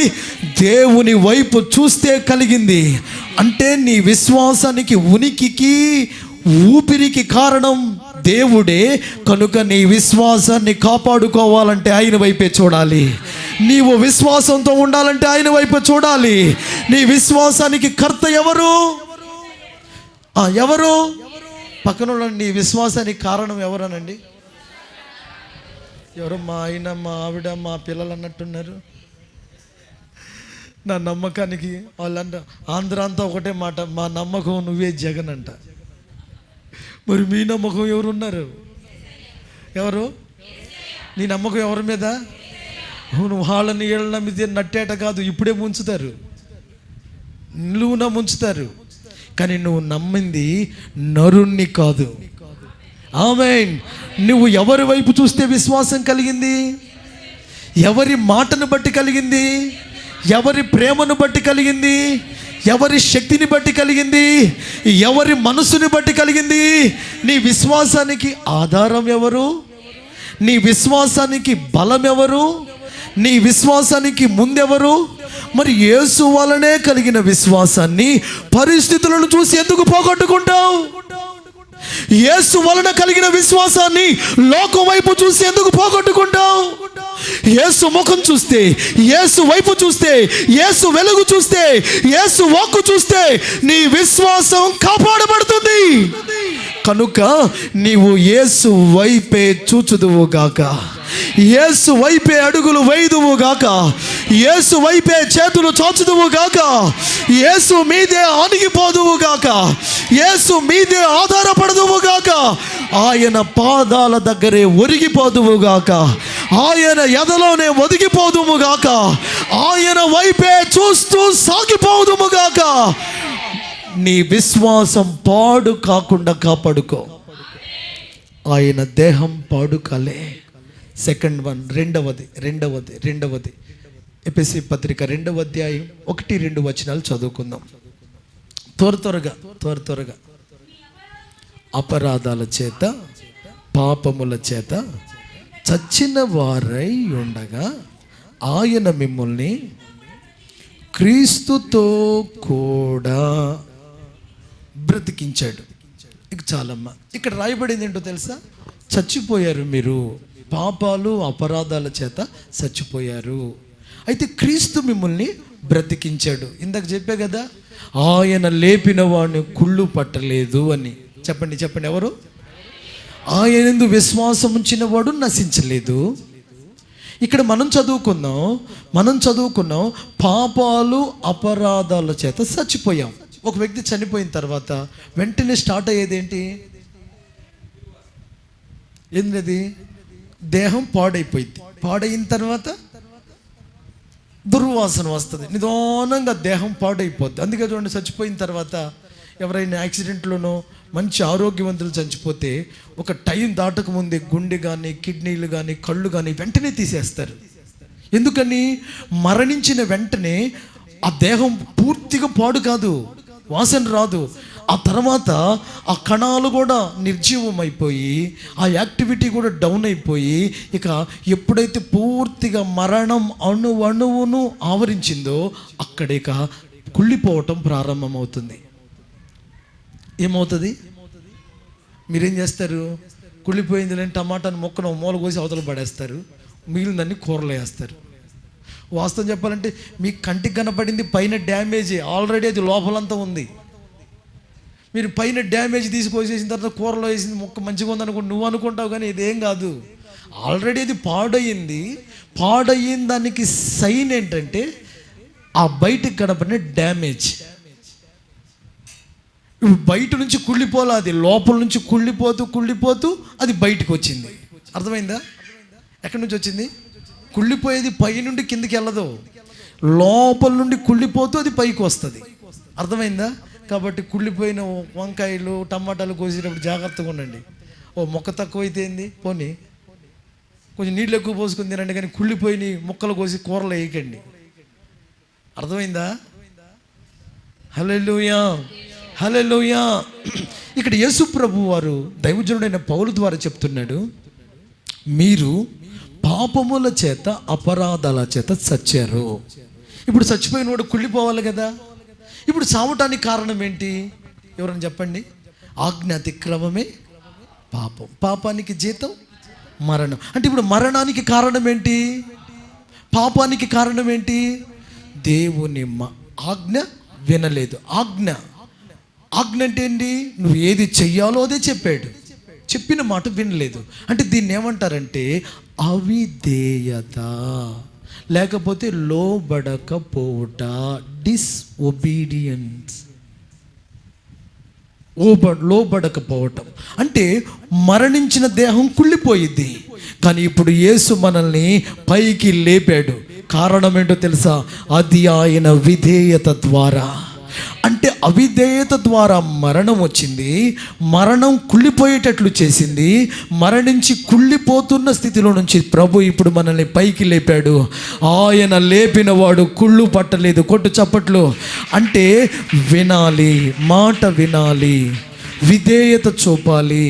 దేవుని వైపు చూస్తే కలిగింది. అంటే నీ విశ్వాసానికి, ఉనికికి, ఊపిరికి కారణం దేవుడే. కనుక నీ విశ్వాసాన్ని కాపాడుకోవాలంటే ఆయన వైపే చూడాలి. నీవు విశ్వాసంతో ఉండాలంటే ఆయన వైపు చూడాలి. నీ విశ్వాసానికి కర్త ఎవరు? ఎవరు? పక్కన నీ విశ్వాసానికి కారణం ఎవరనండి? ఎవరు? మా ఆయన, మా ఆవిడ, మా పిల్లలు అన్నట్టున్నారు. నా నమ్మకానికి వాళ్ళంట ఆంధ్ర అంతా ఒకటే మాట, మా నమ్మకం నువ్వే జగన్ అంట. మరి మీ నమ్మకం ఎవరున్నారు? ఎవరు? నీ నమ్మకం ఎవరి మీద? నువ్వు వాళ్ళని ఏళ్ళ మీద నట్టేట కాదు, ఇప్పుడే ముంచుతారు, నిలువున ముంచుతారు. కానీ నువ్వు నమ్మింది నరుణ్ణి కాదు. ఆమేన్. నువ్వు ఎవరి వైపు చూస్తే విశ్వాసం కలిగింది? ఎవరి మాటను బట్టి కలిగింది? ఎవరి ప్రేమను బట్టి కలిగింది? ఎవరి శక్తిని బట్టి కలిగింది? ఎవరి మనసుని బట్టి కలిగింది? నీ విశ్వాసానికి ఆధారం ఎవరు? నీ విశ్వాసానికి బలం ఎవరు? నీ విశ్వాసానికి ముందెవరు? మరి యేసు వలనే కలిగిన విశ్వాసాన్ని పరిస్థితులను చూసి ఎందుకు పోగొట్టుకుంటావు? యేసు వలన కలిగిన విశ్వాసాన్ని లోకం వైపు చూసి ఎందుకు పోగొట్టుకుంటావు? యేసు ముఖం చూస్తే, యేసు వైపు చూస్తే, యేసు వెలుగు చూస్తే, యేసు వాక్కు చూస్తే నీ విశ్వాసం కాపాడబడుతుంది. కనుక నీవు యేసు వైపే చూచుదువు గాక, యేసు వైపే అడుగులు వేయుదువు గాక, యేసు వైపే చేతులు చాచుదువు గాక, యేసు మీదే ఆనిగిపోదువు గాక, యేసు మీదే ఆధారపడదువు గాక, ఆయన పాదాల దగ్గరే ఒరిగిపోదువు గాక, ఆయన ఎదలోనే ఒదిగిపోదుము గాక, ఆయన వైపే చూస్తూ సాగిపోదుము గాక. నీ విశ్వాసం పాడు కాకుండా కాపాడుకో. ఆయన దేహం పాడు కాలే. సెకండ్ వన్, రెండవది ఎఫెసీ పత్రిక 2వ అధ్యాయం 1-2 వచనాలు చదువుకుందాం. త్వరగా. అపరాధాల చేత, పాపముల చేత చచ్చిన వారై ఉండగా ఆయన మిమ్మల్ని క్రీస్తుతో కూడా బ్రతికించాడు. ఇక చాలమ్మా. ఇక్కడ రాయబడింది ఏంటో తెలుసా? చచ్చిపోయారు మీరు, పాపాలు అపరాధాల చేత చచ్చిపోయారు. అయితే క్రీస్తు మిమ్మల్ని బ్రతికించాడు. ఇందాక చెప్పే కదా, ఆయన లేపిన వాడిని కుళ్ళు పట్టలేదు అని. చెప్పండి ఎవరు? ఆయనందు విశ్వాసం ఉంచిన వాడు నశించలేదు. ఇక్కడ మనం చదువుకున్నాం పాపాలు అపరాధాల చేత చచ్చిపోయాం. ఒక వ్యక్తి చనిపోయిన తర్వాత వెంటనే స్టార్ట్ అయ్యేది ఏంటది? దేహం పాడైపోయింది. పాడైన తర్వాత దుర్వాసన వస్తుంది, నిదానంగా దేహం పాడైపోద్ది. అందుకే చూడండి, చచ్చిపోయిన తర్వాత ఎవరైనా యాక్సిడెంట్లోనో మంచి ఆరోగ్యవంతులు చచ్చిపోతే ఒక టైం దాటక ముందే గుండె కానీ, కిడ్నీలు కానీ, కళ్ళు కానీ వెంటనే తీసేస్తారు. ఎందుకని? మరణించిన వెంటనే ఆ దేహం పూర్తిగా పాడు కాదు, వాసన రాదు. ఆ తర్వాత ఆ కణాలు కూడా నిర్జీవం అయిపోయి, ఆ యాక్టివిటీ కూడా డౌన్ అయిపోయి, ఇక ఎప్పుడైతే పూర్తిగా మరణం అణువును ఆవరించిందో అక్కడ ఇక కుళ్ళిపోవటం ప్రారంభమవుతుంది. ఏమవుతుంది? మీరేం చేస్తారు? కుళ్ళిపోయింది లేని టమాటాను మొక్కను మూల కోసి అవతల పడేస్తారు, మిగిలినన్ని కూరలు వేస్తారు. వాస్తవం చెప్పాలంటే మీ కంటికి కనపడింది పైన డ్యామేజ్, ఆల్రెడీ అది లోపలంతా ఉంది. మీరు పైన డ్యామేజ్ తీసుకొచ్చేసిన తర్వాత కూరలో వేసింది మొక్క మంచిగా ఉందనుకుంటు నువ్వు అనుకుంటావు, కానీ ఇదేం కాదు, ఆల్రెడీ అది పాడయింది. పాడయిన దానికి సైన్ ఏంటంటే ఆ బయటికి కనపడిన డ్యామేజ్. బయట నుంచి కుళ్ళిపోలే, అది లోపల నుంచి కుళ్ళిపోతూ అది బయటకు వచ్చింది. అర్థమైందా? ఎక్కడి నుంచి వచ్చింది? కుళ్ళిపోయేది పై నుండి కిందికి వెళ్ళదు, లోపల నుండి కుళ్ళిపోతూ అది పైకి వస్తుంది. అర్థమైందా? కాబట్టి కుళ్ళిపోయిన వంకాయలు టమాటాలు కోసేటప్పుడు జాగ్రత్తగా ఉండండి. మొక్క తక్కువైతే ఏంది, పోనీ కొంచెం నీళ్ళు ఎక్కువ పోసుకుని తినండి, కానీ కుళ్ళిపోయి ముక్కలు కోసి కూరలు వేయకండి. అర్థమైందా? హల్లెలూయా, హల్లెలూయా. ఇక్కడ యేసు ప్రభు వారు దైవజనుడైన పౌలు ద్వారా చెప్తున్నాడు, మీరు పాపముల చేత అపరాధాల చేత చచ్చారు. ఇప్పుడు చచ్చిపోయిన వాడు కుళ్ళిపోవాలి కదా. ఇప్పుడు చావటానికి కారణం ఏంటి? ఎవరైనా చెప్పండి. ఆజ్ఞ అతిక్రమమే పాపం, పాపానికి జీతం మరణం. అంటే ఇప్పుడు మరణానికి కారణం ఏంటి? పాపానికి కారణం ఏంటి? దేవుని ఆజ్ఞ వినలేదు. ఆజ్ఞ అంటే ఏంటి? నువ్వు ఏది చెయ్యాలో అదే చెప్పాడు, చెప్పిన మాట వినలేదు. అంటే దీన్ని ఏమంటారంటే అవిధేయత, లేకపోతే లోబడకపోవుట, డిస్ఒబీడియన్స్. లోబడకపోవటం అంటే మరణించిన దేహం కుళ్ళిపోయింది, కానీ ఇప్పుడు యేసు మనల్ని పైకి లేపాడు. కారణం ఏంటో తెలుసా? అది ఆయన విధేయత ద్వారా. అంటే అవిధేయత ద్వారా మరణం వచ్చింది, మరణం కుళ్ళిపోయేటట్లు చేసింది. మరణించి కుళ్ళిపోతున్న స్థితిలో నుంచి ప్రభు ఇప్పుడు మనల్ని పైకి లేపాడు. ఆయన లేపిన వాడు కుళ్ళు పట్టలేదు. కొట్టు చప్పట్లు. అంటే వినాలి, మాట వినాలి, విధేయత చూపాలి,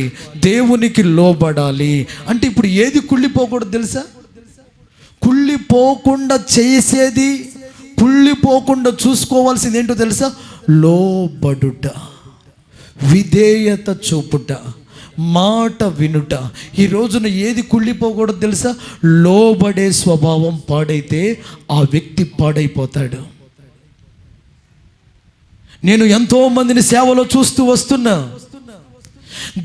దేవునికి లోబడాలి. అంటే ఇప్పుడు ఏది కుళ్ళిపోకూడదు తెలుసా? కుళ్ళిపోకుండా చేసేది, కుళ్ళిపోకుండా చూసుకోవాల్సింది ఏంటో తెలుసా? లోబడుట, విధేయత చూపుట, మాట వినుట. ఈ రోజున ఏది కుళ్ళిపోకూడదు తెలుసా? లోబడే స్వభావం పాడైతే ఆ వ్యక్తి పాడైపోతాడు. నేను ఎంతో మందిని సేవలో చూస్తూ వస్తున్నా.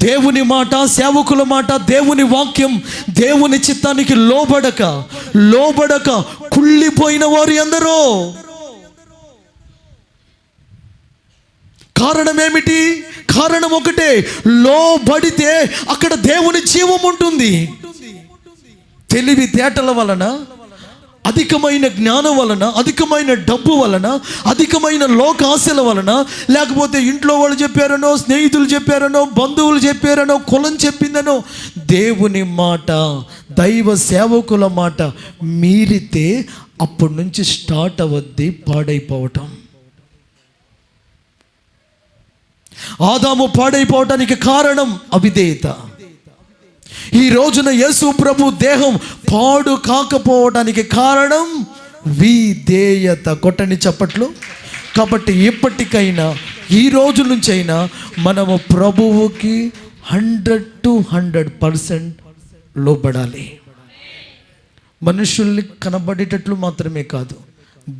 దేవుని మాట, సేవకుల మాట, దేవుని వాక్యం, దేవుని చిత్తానికి లోబడక కుళ్ళిపోయిన వారు ఎందరో. కారణం ఏమిటి? కారణం ఒకటే, లోబడితే అక్కడ దేవుని జీవం ఉంటుంది. తెలివితేటల వలన, అధికమైన జ్ఞానం వలన, అధికమైన డబ్బు వలన, అధికమైన లోకాశల వలన, లేకపోతే ఇంట్లో వాళ్ళు చెప్పారనో, స్నేహితులు చెప్పారనో, బంధువులు చెప్పారనో, కులం చెప్పిందనో, దేవుని మాట, దైవ సేవకుల మాట మీరితే అప్పటి నుంచి స్టార్ట్ అవద్ది పాడైపోవటం. ఆదాము పాడైపోవటానికి కారణం అవిధేయత. ఈ రోజున యేసు ప్రభు దేహం పాడు కాకపోవడానికి కారణం విధేయత. కొట్టని చప్పట్లు. కాబట్టి ఎప్పటికైనా, ఈ రోజు నుంచైనా మనము ప్రభువుకి 100% లోబడాలి. మనుషుల్ని కనబడేటట్లు మాత్రమే కాదు,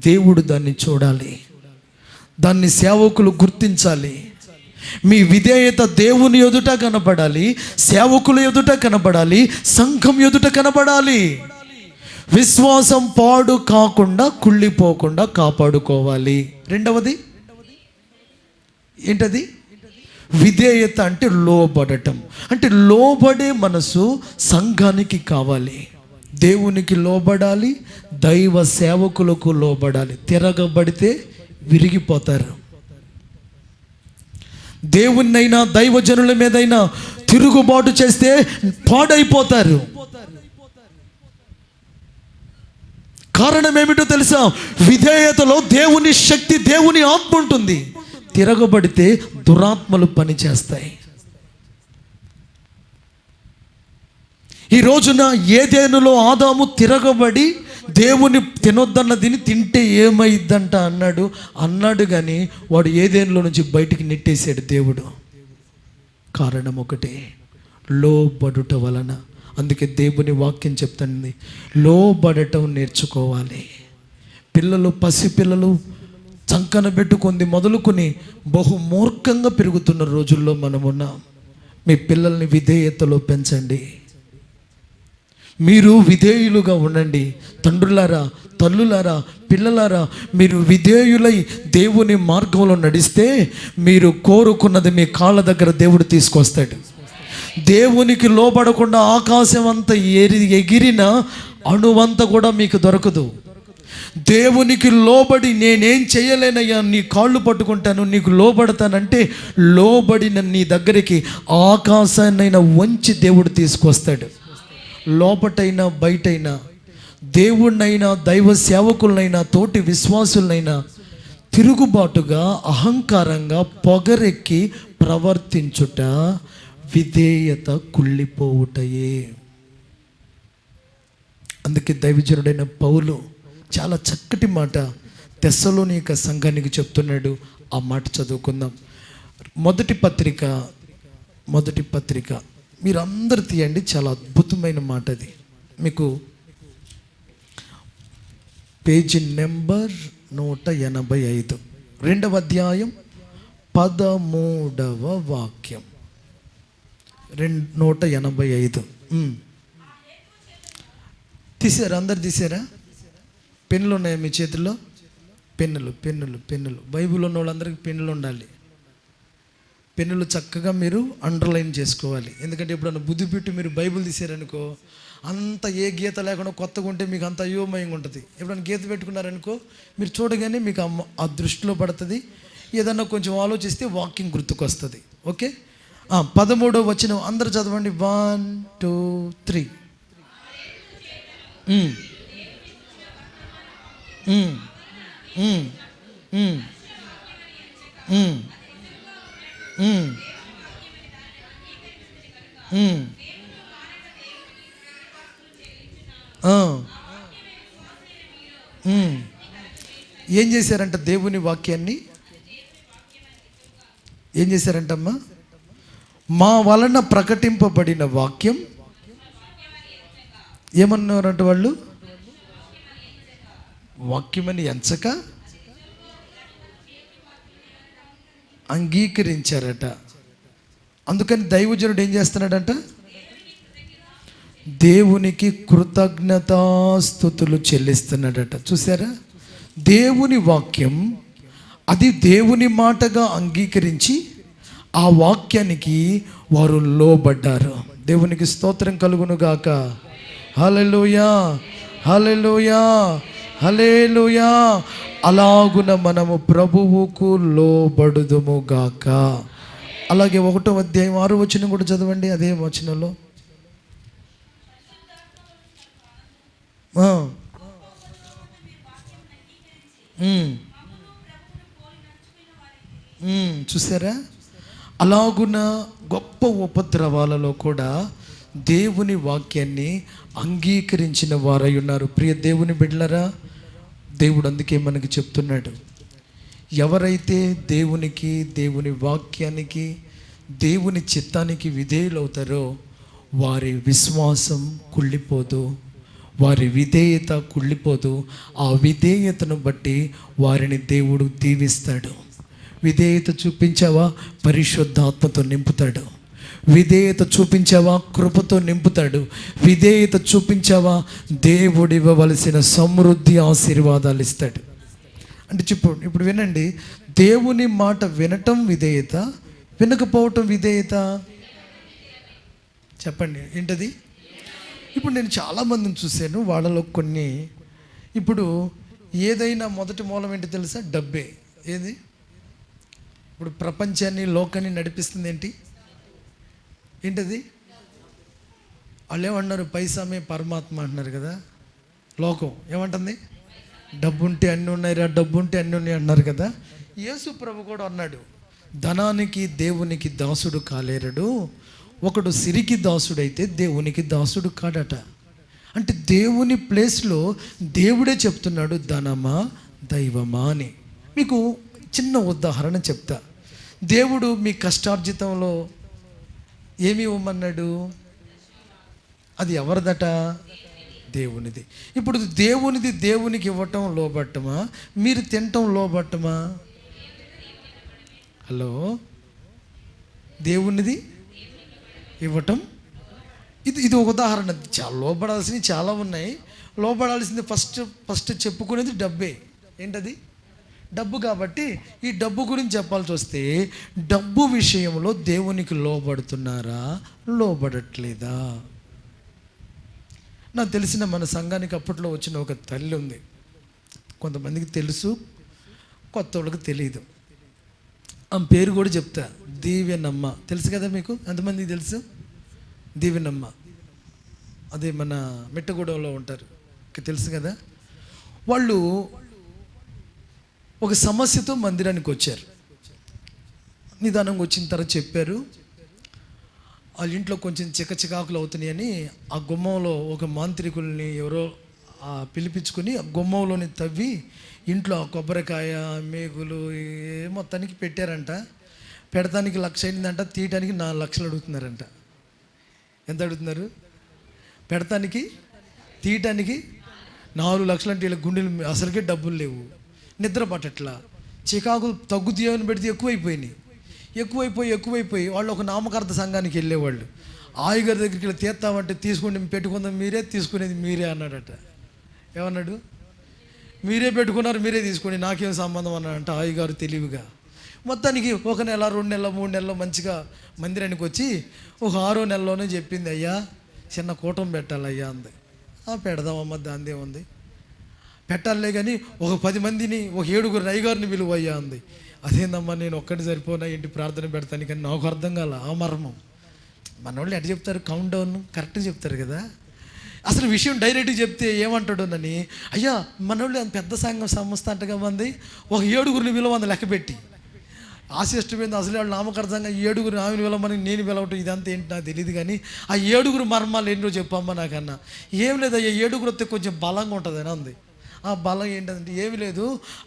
దేవుడు దాన్ని చూడాలి, దాన్ని సేవకులు గుర్తించాలి. మీ విధేయత దేవుని ఎదుట కనబడాలి, సేవకుల ఎదుట కనబడాలి, సంఘం ఎదుట కనబడాలి. విశ్వాసం పాడు కాకుండా కుళ్ళిపోకుండా కాపాడుకోవాలి. రెండవది ఏంటది? విధేయత అంటే లోబడటం. అంటే లోబడే మనసు సంఘానికి కావాలి. దేవునికి లోబడాలి, దైవ సేవకులకు లోబడాలి. తిరగబడితే విరిగిపోతారు. దేవుణ్ణైనా దైవజనుల మీదైనా తిరుగుబాటు చేస్తే పాడైపోతారు. కారణం ఏమిటో తెలుసా? విధేయతలో దేవుని శక్తి, దేవుని ఆత్మ ఉంటుంది. తిరగబడితే దురాత్మలు పనిచేస్తాయి. ఈ రోజున ఏదెనులో ఆదాము తిరగబడి దేవుని తినొద్దన్నదిని తింటే ఏమైద్దంట అన్నాడు కానీ వాడు ఏదెనులో నుంచి బయటికి నెట్టేశాడు దేవుడు. కారణం ఒకటే, లోబడుట వలన. అందుకే దేవుని వాక్యం చెప్తుంది, లోబడటం నేర్చుకోవాలి. పిల్లలు, పసిపిల్లలు చంకన పెట్టుకుంది మొదలుకొని బహుమూర్ఖంగా పెరుగుతున్న రోజుల్లో మనమున్నాం. మీ పిల్లల్ని విధేయతలో పెంచండి. మీరు విధేయులుగా ఉండండి. తండ్రులారా, తల్లులారా, పిల్లలారా, మీరు విధేయులై దేవుని మార్గంలో నడిస్తే మీరు కోరుకున్నది మీ కాళ్ళ దగ్గర దేవుడు తీసుకొస్తాడు. దేవునికి లోబడకుండా ఆకాశం అంతా ఎగిరిన అణువంత కూడా మీకు దొరకదు. దేవునికి లోబడి నేనేం చేయలేనయ్యా, నీ కాళ్ళు పట్టుకుంటాను, నీకు లోబడతానంటే లోబడిన నీ దగ్గరికి ఆకాశాన్నైనా వంచి దేవుడు తీసుకొస్తాడు. లోపటైనా బయటైనా, దేవుణ్ణైనా దైవ సేవకులనైనా తోటి విశ్వాసులనైనా తిరుగుబాటుగా, అహంకారంగా, పొగరెక్కి ప్రవర్తించుట విధేయత కుళ్ళిపోవుటయే. అందుకే దైవజనుడైన పౌలు చాలా చక్కటి మాట తెస్సలోనిక సంఘానికి చెప్తున్నాడు. ఆ మాట చదువుకుందాం. మొదటి పత్రిక మీరు అందరు తీయండి. చాలా అద్భుతమైన మాట అది. మీకు పేజీ నెంబర్ 185, 2వ అధ్యాయం 13వ వాక్యం. 185 తీసారా? అందరు తీసారా? పెన్నులు ఉన్నాయా మీ చేతుల్లో? పెన్నులు బైబిల్ ఉన్న వాళ్ళందరికీ పెన్నులు ఉండాలి. పెన్నులు చక్కగా మీరు అండర్లైన్ చేసుకోవాలి. ఎందుకంటే ఎప్పుడన్నా బుద్ధి పెట్టి మీరు బైబిల్ తీసారనుకో, అంత ఏ గీత లేకుండా కొత్తగా ఉంటే మీకు అంత అయోమయంగా ఉంటుంది. ఎప్పుడైనా గీత పెట్టుకున్నారనుకో, మీరు చూడగానే మీకు ఆ దృష్టిలో పడుతుంది. ఏదన్నా కొంచెం ఆలోచిస్తే వాక్యం గుర్తుకొస్తుంది. ఓకే, 13వ వచనం అందరు చదవండి. 1 2 3. ఏం చేశారంట? దేవుని వాక్యాన్ని ఏం చేశారంటమ్మా? మా వలన ప్రకటింపబడిన వాక్యం ఏమన్నారంట వాళ్ళు? వాక్యమని ఎంచక అంగీకరించారట. అందుకని దైవజనుడు ఏం చేస్తున్నాడంట? దేవునికి కృతజ్ఞతాస్తుతులు చెల్లిస్తున్నాడట. చూసారా? దేవుని వాక్యం అది దేవుని మాటగా అంగీకరించి ఆ వాక్యానికి వారు లోబడ్డారు. దేవునికి స్తోత్రం కలుగును గాక. హల్లెలూయా, హల్లెలూయా, హల్లెలూయా. అలాగున మనము ప్రభువుకు లోబడుదుము గాక. అలాగే 1వ అధ్యాయం 6వ వచనం కూడా చదవండి. అదే వచనంలో చూసారా? అలాగున గొప్ప ఉపద్రవాలలో కూడా దేవుని వాక్యాన్ని అంగీకరించిన వారై ఉన్నారు. ప్రియ దేవుని బిడ్డలారా, దేవుడు అందుకే మనకి చెప్తున్నాడు, ఎవరైతే దేవునికి, దేవుని వాక్యానికి, దేవుని చిత్తానికి విధేయులవుతారో వారి విశ్వాసం కుళ్ళిపోదు, వారి విధేయత కుళ్ళిపోదు. ఆ విధేయతను బట్టి వారిని దేవుడు దీవిస్తాడు. విధేయత చూపించావా, పరిశుద్ధాత్మతో నింపుతాడు. విధేయత చూపించావా, కృపతో నింపుతాడు. విధేయత చూపించావా, దేవుడు ఇవ్వవలసిన సమృద్ధి ఆశీర్వాదాలు ఇస్తాడు. అంటే ఇప్పుడు వినండి, దేవుని మాట వినటం విధేయత, వినకపోవటం విధేయత. చెప్పండి ఏంటది? ఇప్పుడు నేను చాలామందిని చూశాను, వాళ్ళలో కొన్ని ఇప్పుడు ఏదైనా మొదటి మూలం ఏంటి తెలుసా? డబ్బే. ఏది ఇప్పుడు ప్రపంచాన్ని, లోకాన్ని నడిపిస్తుంది ఏంటది? వాళ్ళు ఏమన్నారు? పైసామే పరమాత్మ అంటున్నారు కదా. లోకం ఏమంటుంది? డబ్బు ఉంటే అన్నీ ఉన్నాయిరా, డబ్బు ఉంటే అన్నీ ఉన్నాయి అన్నారు కదా. యేసు ప్రభు కూడా అన్నాడు, ధనానికి దేవునికి దాసుడు కాలేరడు, ఒకడు సిరికి దాసుడైతే దేవునికి దాసుడు కాడట. అంటే దేవుని ప్లేస్లో దేవుడే చెప్తున్నాడు, ధనమా దైవమా అని. మీకు చిన్న ఉదాహరణ చెప్తా. దేవుడు మీ కష్టార్జితంలో ఏమి ఇవ్వమన్నాడు? అది ఎవరిదట? దేవునిది. ఇప్పుడు దేవునిది దేవునికి ఇవ్వటం లోబట్టమా, మీరు తినటం లోబట్టమా? హలో, దేవునిది ఇవ్వటం ఇది ఒక ఉదాహరణ. చాలా లోబడాల్సినవి చాలా ఉన్నాయి. లోబడాల్సింది ఫస్ట్ చెప్పుకునేది డబ్బే. ఏంటది? డబ్బు. కాబట్టి ఈ డబ్బు గురించి చెప్పాల్సి వస్తే, డబ్బు విషయంలో దేవునికి లోబడుతున్నారా, లోబడట్లేదా? నాకు తెలిసిన మన సంఘానికి అప్పట్లో వచ్చిన ఒక తల్లి ఉంది. కొంతమందికి తెలుసు, కొత్త వాళ్ళకి తెలియదు. ఆమె పేరు కూడా చెప్తా, దీవెనమ్మ. తెలుసు కదా మీకు? ఎంతమందికి తెలుసు? దీవెనమ్మ. అదే మన మిట్టగూడెంలో ఉంటారు, తెలుసు కదా. వాళ్ళు ఒక సమస్యతో మందిరానికి వచ్చారు. నిదానంగా వచ్చిన తర్వాత చెప్పారు, వాళ్ళ ఇంట్లో కొంచెం చికాకులు అవుతున్నాయని ఆ గుమ్మంలో ఒక మాంత్రికుల్ని ఎవరో పిలిపించుకొని ఆ గుమ్మంలోని తవ్వి ఇంట్లో ఆ కొబ్బరికాయ, మేగులు మొత్తానికి పెట్టారంట. పెడతానికి 1,00,000 అయిందంట, తీయటానికి 4 లక్షలు అడుగుతున్నారంట. ఎంత అడుగుతున్నారు? పెడతానికి, తీయటానికి 4 లక్షలు. అంటే వీళ్ళ గుండెలు అసలుకే డబ్బులు లేవు, నిద్ర పట్టట్లా. చికాకులు తగ్గుతాయని పెడితే ఎక్కువైపోయి వాళ్ళు ఒక నామకార్థ సంఘానికి వెళ్ళేవాళ్ళు. ఆయుగారి దగ్గరికి వెళ్ళి తీస్తామంటే తీసుకోండి, పెట్టుకుందాం, మీరే తీసుకునేది మీరే అన్నాడట. ఏమన్నాడు? మీరే పెట్టుకున్నారు, మీరే తీసుకోండి, నాకేం సంబంధం అన్నాడంట ఆయుగారు తెలివిగా. మొత్తానికి 1 నెల, 2 నెలలు, 3 నెలలు మంచిగా మందిరానికి వచ్చి ఒక 6వ నెలలోనే చెప్పింది, అయ్యా చిన్న కూటం పెట్టాలయ్యా అంది. పెడదామమ్మా, దాందే ఉంది, పెట్టాలే కానీ ఒక 10 మందిని, ఒక 7 అయ్యగారిని విలువయ్యా అంది. అదేందమ్మా, నేను ఒక్కటి సరిపోనా ఇంటి ప్రార్థన పెడతాను కానీ నాకు అర్థం కాల ఆ మర్మం. మన వాళ్ళు ఎట్లా చెప్తారు? కౌంట్ డౌన్ కరెక్ట్గా చెప్తారు కదా. అసలు విషయం డైరెక్ట్గా చెప్తే ఏమంటాడోనని, అయ్యా మన వాళ్ళు అంత పెద్ద సంస్థ అంటగా మంది, ఒక 7 విలువ అంది లెక్క పెట్టి. ఆశిష్టమైంది అసలు వాళ్ళు నామకార్థంగా 7 ఆమెను పిలవమని నేను పిలవటం, ఇదంతా ఏంటి నాకు తెలియదు కానీ ఆ 7 మర్మాలు ఎన్నో చెప్పమ్మా నాకన్నా. ఏం లేదు అయ్యా, 7 వస్తే కొంచెం బలంగా ఉంటుంది అని అంది. ఆ బలం ఏంటంటే ఏమి లేదు,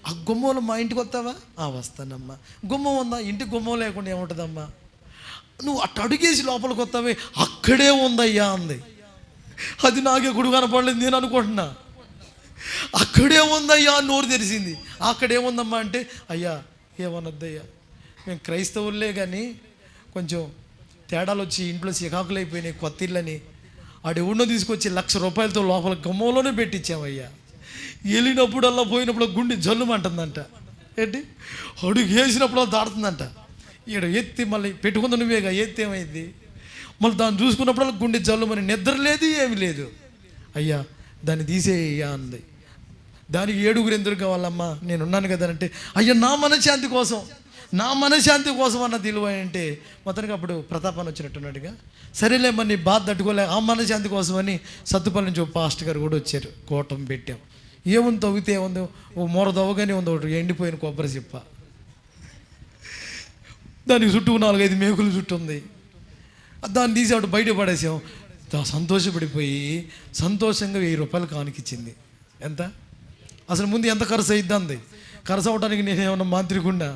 ఆ గుమ్మంలో మా ఇంటికి వస్తావా? వస్తానమ్మా. గుమ్మం ఉందా? ఇంటికి గుమ్మం లేకుండా ఏముంటుందమ్మా? నువ్వు అట్టు అడుగేసి లోపలికి వస్తావే, అక్కడే ఉందయ్యా అంది. అది నాకే గుడి కనపడలేదు, నేను అనుకుంటున్నా. అక్కడే ఉందయ్యా, నోరు తెరిచింది. అక్కడేముందమ్మా అంటే, అయ్యా ఏమనొద్దయ్యా, మేము క్రైస్తవులే కానీ కొంచెం తేడాలు వచ్చి ఇంట్లో చికాకులు అయిపోయినాయి, కొత్త ఇళ్ళని. ఆడెవడో తీసుకొచ్చి 1,00,000 రూపాయలతో లోపల గుమ్మంలోనే పెట్టించామయ్యా. వెళ్ళినప్పుడల్లా పోయినప్పుడు గుండె జల్లుమంటుందంట. ఏంటి? అడుగు వేసినప్పుడు దాడుతుందంట. ఇక్కడ ఎత్తి మళ్ళీ పెట్టుకుందా నువ్వేగా, ఎత్తి ఏమైంది? మళ్ళీ దాన్ని చూసుకున్నప్పుడల్లా గుండె జల్లుమని, నిద్ర లేదు, ఏమి లేదు. అయ్యా దాన్ని తీసేయ్యా అంది. దానికి 7 ఎందుకు కావాలమ్మా, నేను ఉన్నాను కదా అంటే, అయ్యా నా మనశ్శాంతి కోసం అన్న తెలివ అంటే. మొత్తానికి అప్పుడు ప్రతాపాన్ని వచ్చినట్టున్నాడుగా. సరేలేమ్మా నీ బాధ తట్టుకోలే, ఆ మనశ్శాంతి కోసం అని సత్తుపల్లి నుంచి పాస్టర్ గారు కూడా వచ్చారు. కూటం పెట్టాం. ఏముంది తవ్వితే ఏముంది, ఓ మూర తవ్వగానే ఉంది ఒకటి ఎండిపోయిన కొబ్బరి చిప్ప, దానికి చుట్టూ 4-5 మేకులు చుట్టూ ఉంది. దాన్ని తీసి అప్పుడు బయట పడేసాం. సంతోషపడిపోయి సంతోషంగా 1000 రూపాయలు కానికిచ్చింది. ఎంత అసలు ముందు ఎంత ఖర్చు అయ్యిద్ది అంది. ఖర్చు అవడానికి నేనేమన్నా మాంత్రికుండా?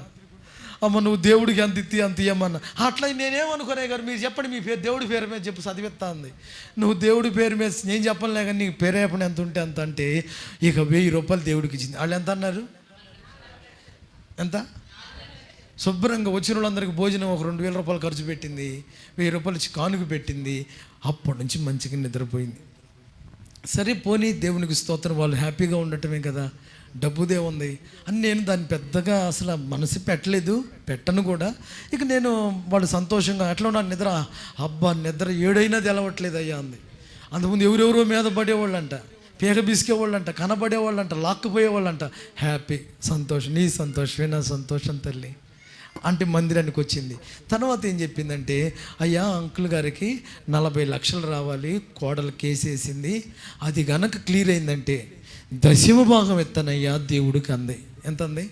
అమ్మ నువ్వు దేవుడికి ఎంత ఇత్తి అంత ఇయ్యమన్నా. అట్లా నేనేమనుకునే గారు, మీరు చెప్పండి మీ పేరు, దేవుడి పేరు మీద చెప్పి చదివిస్తా అంది. నువ్వు దేవుడి పేరు మీద నేను చెప్పనులే కానీ నీకు పేరేపణ ఎంత ఉంటే అంత అంటే, ఇక 1000 రూపాయలు దేవుడికి ఇచ్చింది. వాళ్ళు ఎంత అన్నారు? ఎంత? శుభ్రంగా వచ్చిన వాళ్ళందరికీ భోజనం ఒక 2,000 రూపాయలు ఖర్చు పెట్టింది, 1,000 రూపాయలు ఇచ్చి కానుక పెట్టింది. అప్పటి నుంచి మంచిగా నిద్రపోయింది. సరే పోనీ, దేవునికి స్తోత్రం, వాళ్ళు హ్యాపీగా ఉండటమే కదా, డబ్బుదే ఉంది అని నేను దాన్ని పెద్దగా అసలు మనసు పెట్టను కూడా. ఇక నేను వాళ్ళు సంతోషంగా ఎట్లా ఉన్నా నిద్ర, అబ్బా నిద్ర 7 అయినా తెలవట్లేదు అయ్యా అంది. అంతకుముందు ఎవరెవరో మీద పడేవాళ్ళంట, పీక బిసికేవాళ్ళంట, కనబడేవాళ్ళంట, లాక్కుపోయేవాళ్ళంట. హ్యాపీ, సంతోషం, నీ సంతోషమే నా సంతోషం తల్లి అంటే మందిరానికి వచ్చింది. తర్వాత ఏం చెప్పిందంటే, అయ్యా అంకుల్ గారికి 40 లక్షలు రావాలి, కోడలు కేసేసింది, అది గనక క్లియర్ అయిందంటే 10వ భాగం ఎత్తనయ్యా దేవుడికి అంది. ఎంత అంది?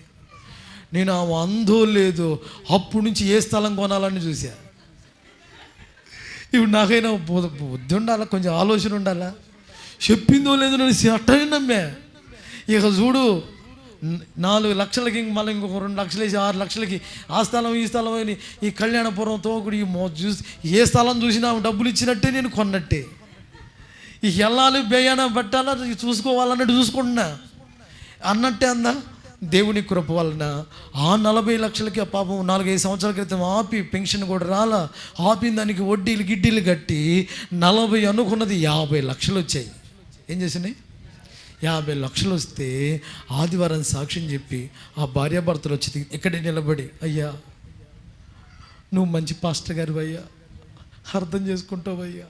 నేను ఆ అందో లేదో అప్పటి నుంచి ఏ స్థలం కొనాలని చూసా. ఇప్పుడు నాకైనా బుద్ధి ఉండాలా, కొంచెం ఆలోచన ఉండాలా. చెప్పిందో లేదో నేను అట్టనే నమ్మే. ఇక చూడు, 4 లక్షలకి మళ్ళీ ఇంకొక 2 లక్షలు వేసి 6 లక్షలకి ఆ స్థలం ఈ స్థలం అని ఈ కళ్యాణపురం తోకుడు ఈ చూసి ఏ స్థలం చూసినా డబ్బులు ఇచ్చినట్టే నేను కొన్నట్టే. ఈ వెళ్ళాలి, బేయాన పట్టాలా, చూసుకోవాలన్నట్టు చూసుకుంటున్నా అన్నట్టే అందా. దేవుని కృప వలన ఆ 40 లక్షలకి పాపం 4-5 సంవత్సరాల క్రితం ఆపి, పెన్షన్ కూడా రాలా, ఆపిన దానికి వడ్డీలు గిడ్డీలు కట్టి 40 అనుకున్నది 50 లక్షలు వచ్చాయి. ఏం చేసినాయి? 50 లక్షలు వస్తే ఆదివారం సాక్ష్యం చెప్పి ఆ భార్యాభర్తలు వచ్చి ఇక్కడే నిలబడి, అయ్యా నువ్వు మంచి పాస్టర్ గారు అయ్యా, అర్థం చేసుకుంటావు అయ్యా,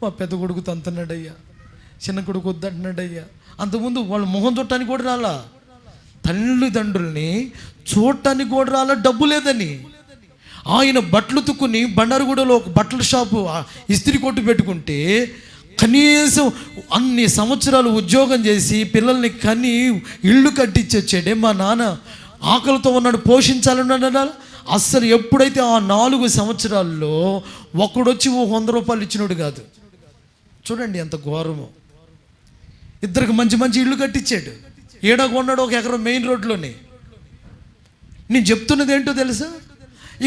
మా పెద్ద కొడుకు తంతున్నాడయ్యా, చిన్న కొడుకు వద్దంటున్నాడయ్యా. అంతకుముందు వాళ్ళు మొహం చూడటానికి కూడా రాలా, తల్లిదండ్రుల్ని చూడటానికి కూడా రాలా, డబ్బు లేదని. ఆయన బట్టలు తుక్కుని బండారుగూడలో ఒక బట్టల షాపు ఇస్త్రీ కొట్టు పెట్టుకుంటే కనీసం అన్ని సంవత్సరాలు ఉద్యోగం చేసి పిల్లల్ని కని ఇళ్ళు కట్టించి వచ్చాడే మా నాన్న. ఆకలితో ఉన్నాడు, పోషించాలన్నాడు. అస్సలు ఎప్పుడైతే ఆ 4 సంవత్సరాల్లో ఒకడొచ్చి 100 రూపాయలు ఇచ్చినోడు కాదు. చూడండి ఎంత ఘోరమో. ఇద్దరికి మంచి మంచి ఇళ్ళు కట్టించాడు. ఏడా కొన్నాడు, ఒక ఎకరం మెయిన్ రోడ్లోనే. నేను చెప్తున్నది ఏంటో తెలుసా?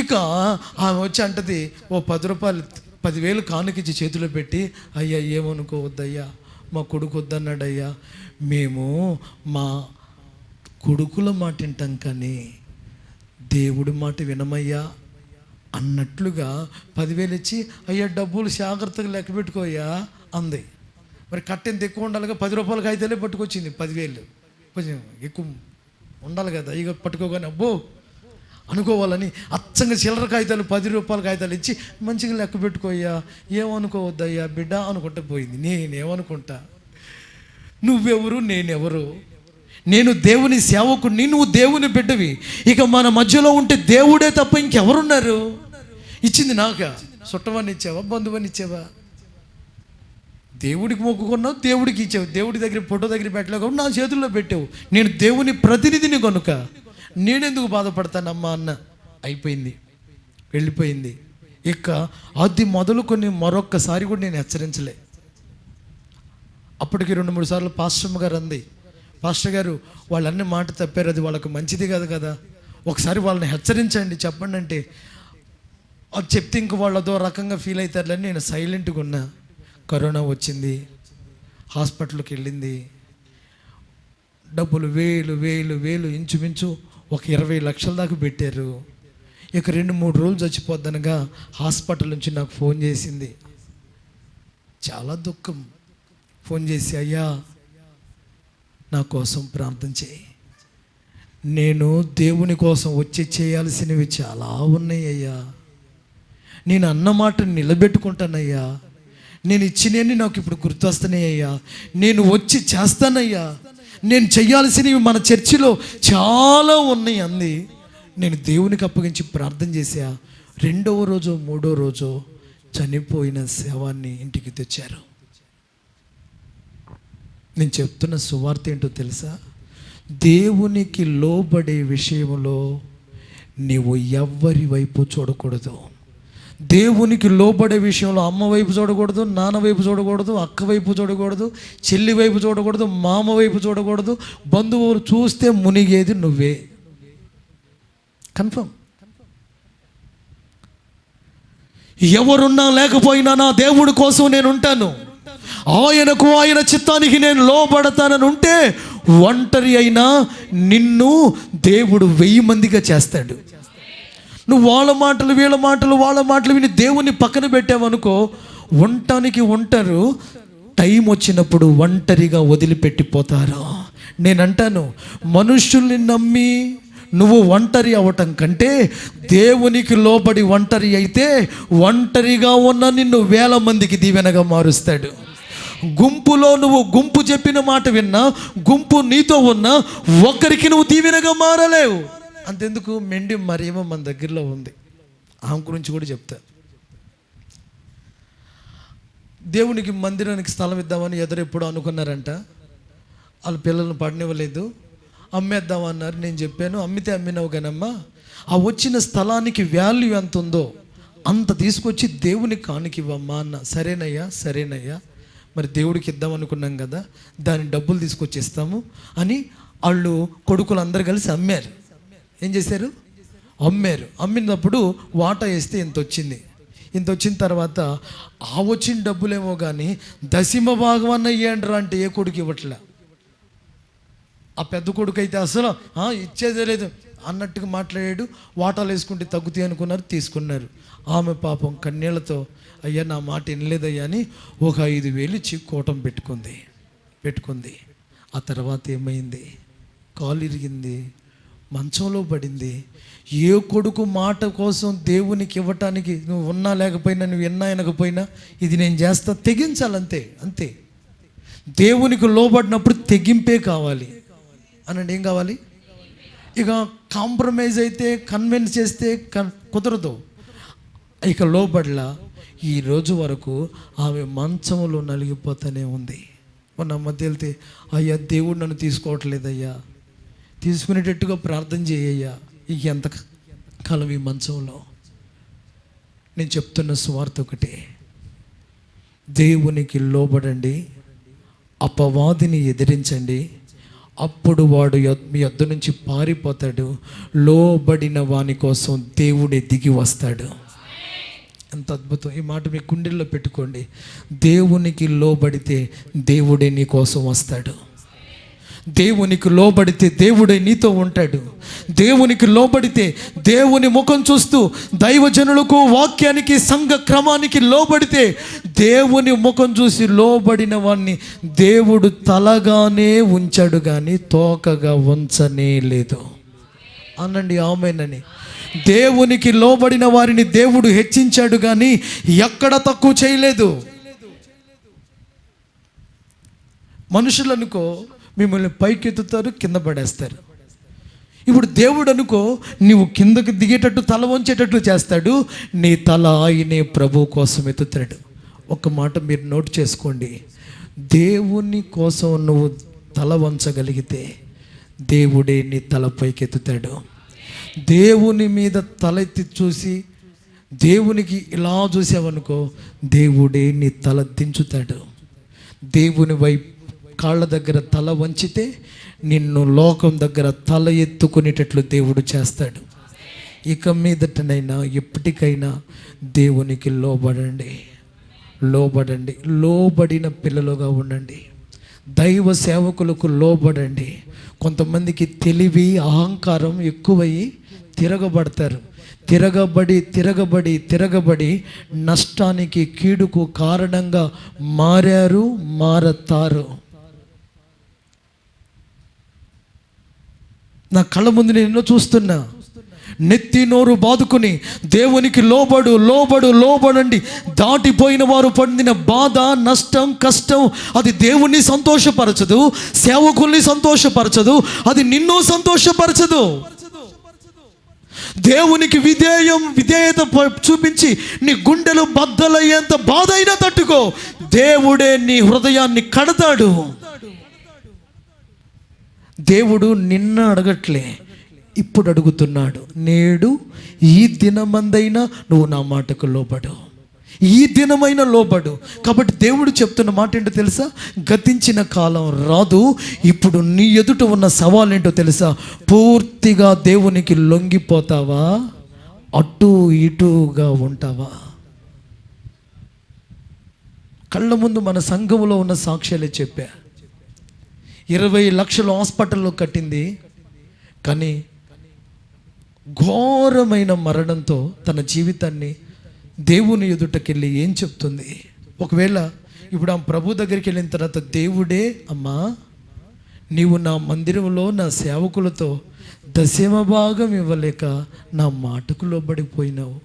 ఇక ఆమె వచ్చి అంటది, ఓ 10 రూపాయలు 10,000 కానుకిచ్చి చేతిలో పెట్టి, అయ్యా ఏమనుకోవద్దయ్యా, మా కొడుకు వద్దన్నాడయ్యా, మేము మా కొడుకుల మాట వింటాం కానీ దేవుడి మాట వినమయ్యా అన్నట్లుగా 10,000 ఇచ్చి, అయ్యా డబ్బులు జాగ్రత్తగా లెక్క పెట్టుకోయ్యా అంది. మరి కట్టెంత ఎక్కువ ఉండాలిగా, 10 రూపాయల కాగితాలే పట్టుకొచ్చింది. 10,000 కొంచెం ఎక్కువ ఉండాలి కదా, ఇక పట్టుకోగానే అబ్బో అనుకోవాలని అచ్చంగా చిల్లర కాగితాలు 10 రూపాయల కాగితాలు ఇచ్చి మంచిగా లెక్క పెట్టుకోయ్యా, ఏమనుకోవద్దయ్యా బిడ్డ అనుకుంటా పోయింది. నేనేమనుకుంటా, నువ్వెవరు నేనెవరు? నేను దేవుని సేవకుడిని, నువ్వు దేవుని బిడ్డవి. ఇక మన మధ్యలో ఉంటే దేవుడే తప్ప ఇంకెవరున్నారు? ఇచ్చింది నాకా? చుట్టమని ఇచ్చావా, బంధువని ఇచ్చావా? దేవుడికి మొక్కుకున్నావు, దేవుడికి ఇచ్చావు. దేవుడి దగ్గర ఫోటో దగ్గర పెట్టలేవు, నా చేతుల్లో పెట్టావు. నేను దేవుని ప్రతినిధిని కనుక నేనెందుకు బాధపడతానమ్మా అన్న. అయిపోయింది, వెళ్ళిపోయింది. ఇక అది మొదలుకొని మరొక్కసారి కూడా నేను హెచ్చరించలే. అప్పటికి 2-3 సార్లు పాస్టర్ గారు అంది, పాస్టర్ గారు వాళ్ళన్ని మాట తప్పారు, అది వాళ్ళకి మంచిది కాదు కదా, ఒకసారి వాళ్ళని హెచ్చరించండి చెప్పండి అంటే, అది చెప్తే ఇంక వాళ్ళు అదో రకంగా ఫీల్ అవుతారులని నేను సైలెంట్గా ఉన్నా. కరోనా వచ్చింది, హాస్పిటల్కి వెళ్ళింది, డబ్బులు వేలు ఇంచుమించు ఒక 20 లక్షల దాకా పెట్టారు. ఇక 2-3 రోజులు చచ్చిపోద్దనగా హాస్పిటల్ నుంచి నాకు ఫోన్ చేసింది. చాలా దుఃఖం. ఫోన్ చేసి, అయ్యా నా కోసం ప్రార్థన చేయి, నేను దేవుని కోసం వచ్చి చేయాల్సినవి చాలా ఉన్నాయి అయ్యా, నేను అన్న మాట నిలబెట్టుకుంటానయ్యా, నేను ఇచ్చినవి నాకు ఇప్పుడు గుర్తొస్తున్నాయ్యా, నేను వచ్చి చేస్తానయ్యా, నేను చెయ్యాల్సినవి మన చర్చిలో చాలా ఉన్నాయి అంది. నేను దేవునికి అప్పగించి ప్రార్థన చేశా. 2వ రోజు 3వ రోజు చనిపోయిన శవాన్ని ఇంటికి తెచ్చారు. నేను చెప్తున్న సువార్త ఏంటో తెలుసా? దేవునికి లోబడే విషయంలో నీవు ఎవ్వరి వైపు చూడకూడదు. దేవునికి లోబడే విషయంలో అమ్మ వైపు చూడకూడదు, నాన్న వైపు చూడకూడదు, అక్క వైపు చూడకూడదు, చెల్లి వైపు చూడకూడదు, మామ వైపు చూడకూడదు. బంధువులు చూస్తే మునిగేది నువ్వే. కన్ఫర్మ్. ఎవరున్నా లేకపోయినా నా దేవుడి కోసం నేను ఉంటాను, ఆయనకు ఆయన చిత్తానికి నేను లోబడతానని ఉంటే ఒంటరి అయినా నిన్ను దేవుడు 1000 మందిగా చేస్తాడు. నువ్వు వాళ్ళ మాటలు విని దేవుని పక్కన పెట్టావనుకో, ఉండటానికి ఉంటారు, టైం వచ్చినప్పుడు ఒంటరిగా వదిలిపెట్టిపోతారు. నేనంటాను, మనుషుల్ని నమ్మి నువ్వు ఒంటరి అవ్వటం కంటే దేవునికి లోబడి ఒంటరి అయితే ఒంటరిగా ఉన్న నిన్ను 1000 మందికి దీవెనగా మారుస్తాడు. గుంపులో నువ్వు గుంపు చెప్పిన మాట విన్నా, గుంపు నీతో ఉన్నా, ఒక్కరికి నువ్వు దీవెనగా మారలేవు. అంతెందుకు, మెండి మరేమో మన దగ్గరలో ఉంది, ఆమె గురించి కూడా చెప్తా. దేవునికి మందిరానికి స్థలం ఇద్దామని ఎదురెప్పుడు అనుకున్నారంట. వాళ్ళ పిల్లలను పడనివ్వలేదు, అమ్మేద్దామన్నారు. నేను చెప్పాను, అమ్మితే అమ్మినావు కానమ్మా, ఆ వచ్చిన స్థలానికి వాల్యూ ఎంత ఉందో అంత తీసుకొచ్చి దేవునికి కానుక ఇవ్వమ్మా అన్న. సరేనయ్యా, మరి దేవుడికి ఇద్దాం అనుకున్నాం కదా, దాని డబ్బులు తీసుకొచ్చి ఇస్తాము అని వాళ్ళు కొడుకులు అందరు కలిసి అమ్మారు. ఏం చేశారు? అమ్మారు. అమ్మినప్పుడు వాటా వేస్తే ఇంత వచ్చిన తర్వాత ఆ వచ్చిన డబ్బులేమో కానీ 10వ భాగం అన్న ఇవ్వండిరా అంటే ఏ కొడుకు ఇవ్వట్లే. ఆ పెద్ద కొడుకు అయితే అసలు ఇచ్చేదే లేదు అన్నట్టుగా మాట్లాడాడు. వాటాలు వేసుకుంటే తగ్గుతాయి అనుకున్నారు, తీసుకున్నారు. ఆమె పాపం కన్నీళ్లతో, అయ్యా నా మాట వినలేదయ్యా అని ఒక 5,000 ఇచ్చి కూటం పెట్టుకుంది. ఆ తర్వాత ఏమైంది? కాలు ఇరిగింది, మంచంలో పడింది. ఏ కొడుకు మాట కోసం దేవునికి ఇవ్వటానికి, నువ్వు ఉన్నా లేకపోయినా, నువ్వు విన్నా వినకపోయినా, ఇది నేను చేస్తా తెగించాలంతే, అంతే. దేవునికి లోబడినప్పుడు తెగింపే కావాలి అనండి. ఏం కావాలి? ఇక కాంప్రమైజ్ అయితే, కన్విన్స్ చేస్తే కుదరదు. ఇక లోబడలా. ఈ రోజు వరకు ఆమె మంచంలో నలిగిపోతూనే ఉంది. మొన్న మధ్య వెళ్తే, అయ్యా దేవుడు నన్ను తీసుకోవట్లేదయ్యా, తీసుకునేటట్టుగా ప్రార్థన చేయ్యా. ఇక ఎంత కాలం ఈ మంచంలో? నేను చెప్తున్న సువార్త ఒకటే, దేవునికి లోబడండి, అపవాదిని ఎదిరించండి, అప్పుడు వాడు మీ యొద్ద నుంచి పారిపోతాడు. లోబడిన వాని కోసం దేవుడే దిగి వస్తాడు. ఎంత అద్భుతం! ఈ మాట మీ కుండీల్లో పెట్టుకోండి. దేవునికి లోబడితే దేవుడే నీ కోసం వస్తాడు. దేవునికి లోబడితే దేవుడే నీతో ఉంటాడు. దేవునికి లోబడితే దేవుని ముఖం చూస్తూ, దైవజనులకు, వాక్యానికి, సంఘ క్రమానికి లోబడితే దేవుని ముఖం చూసి లోబడిన వాడిని దేవుడు తలగానే ఉంచాడు కానీ తోకగా ఉంచనే లేదు. అనండి ఆమేనని. దేవునికి లోబడిన వారిని దేవుడు హెచ్చించాడు కానీ ఎక్కడ తక్కువ చేయలేదు. మనుషులనుకో మిమ్మల్ని పైకెత్తుతారు, కింద పడేస్తారు. ఇప్పుడు దేవుడు అనుకో, నీవు కిందకి దిగేటట్టు, తల వంచేటట్లు చేస్తాడు. నీ తల ఆయనే ప్రభు కోసం ఎత్తుతాడు. ఒక మాట మీరు నోట్ చేసుకోండి, దేవుని కోసం నువ్వు తల వంచగలిగితే దేవుడే నీ తల పైకెత్తుతాడు. దేవుని మీద తలెత్తి చూసి దేవునికి ఇలా చూసావనుకో, దేవుడే నీ తల దించుతాడు. దేవుని వైపు కాళ్ళ దగ్గర తల వంచితే నిన్ను లోకం దగ్గర తల ఎత్తుకునేటట్లు దేవుడు చేస్తాడు. ఇక మీదటనైనా ఎప్పటికైనా దేవునికి లోబడండి, లోబడిన పిల్లలుగా ఉండండి. దైవ సేవకులకు లోబడండి. కొంతమందికి తెలివి, అహంకారం ఎక్కువయ్యి తిరగబడతారు. తిరగబడి నష్టానికి, కీడుకు కారణంగా మారతారు. నా కళ్ళ ముందు నేను ఎన్నో చూస్తున్నా. నెత్తి నోరు బాదుకుని దేవునికి లోబడండి. దాటిపోయిన వారు పడిన బాధ, నష్టం, కష్టం అది దేవుణ్ణి సంతోషపరచదు, సేవకుల్ని సంతోషపరచదు, అది నిన్ను సంతోషపరచదు. దేవునికి విధేయత చూపించి నీ గుండెలు బద్దలయ్యేంత బాధ అయినా తట్టుకో, దేవుడే నీ హృదయాన్ని కడతాడు. దేవుడు నిన్న అడగట్లే, ఇప్పుడు అడుగుతున్నాడు. నేడు ఈ దినమందైనా నువ్వు నా మాటకు లోబడు, ఈ దినమైన లోబడు. కాబట్టి దేవుడు చెప్తున్న మాట ఏంటో తెలుసా? గతించిన కాలం రాదు. ఇప్పుడు నీ ఎదుట ఉన్న సవాల్ ఏంటో తెలుసా? పూర్తిగా దేవునికి లొంగిపోతావా, అటు ఇటుగా ఉంటావా? కళ్ళ ముందు మన సంఘంలో ఉన్న సాక్ష్యాలే చెప్పా. 20 లక్షలు హాస్పిటల్లో కట్టింది, కానీ ఘోరమైన మరణంతో తన జీవితాన్ని దేవుని ఎదుటకెళ్ళి ఏం చెప్తుంది? ఒకవేళ ఇప్పుడు ఆ ప్రభు దగ్గరికి వెళ్ళిన తర్వాత దేవుడే, అమ్మా నీవు నా మందిరంలో నా సేవకులతో దశమ భాగం ఇవ్వలేక నా మాటకు లోబడిపోయినావు,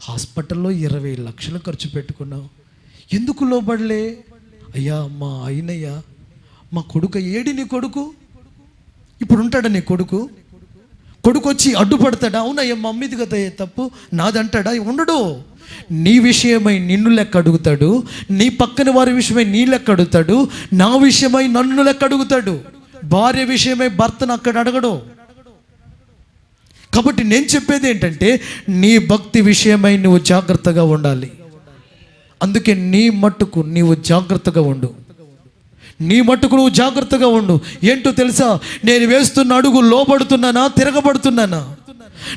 హాస్పిటల్లో 20 లక్షలు ఖర్చు పెట్టుకున్నావు, ఎందుకు లోబడలే? అయ్యా మా ఆయనయ్యా, మా కొడుకు ఏడి నీ కొడుకు? ఇప్పుడు ఉంటాడా నీ కొడుకు? కొడుకు వచ్చి అడ్డుపడతాడా? అవునయ్యా మమ్మీది కదా తప్పు, నాదంటాడా? ఉండడు. నీ విషయమై నిన్ను లెక్క అడుగుతాడు, నీ పక్కన వారి విషయమై నీ లెక్క అడుగుతాడు, నా విషయమై నన్ను లెక్క అడుగుతాడు. భార్య విషయమై భర్తను అక్కడ అడగడు. కాబట్టి నేను చెప్పేది ఏంటంటే, నీ భక్తి విషయమై నువ్వు జాగ్రత్తగా ఉండాలి. అందుకే నీ మట్టుకు నీవు జాగ్రత్తగా ఉండు. నీ మట్టుకు నువ్వు జాగ్రత్తగా ఉండు. ఏంటో తెలుసా? నేను వేస్తున్న అడుగు లోబడుతున్నానా, తిరగబడుతున్నానా?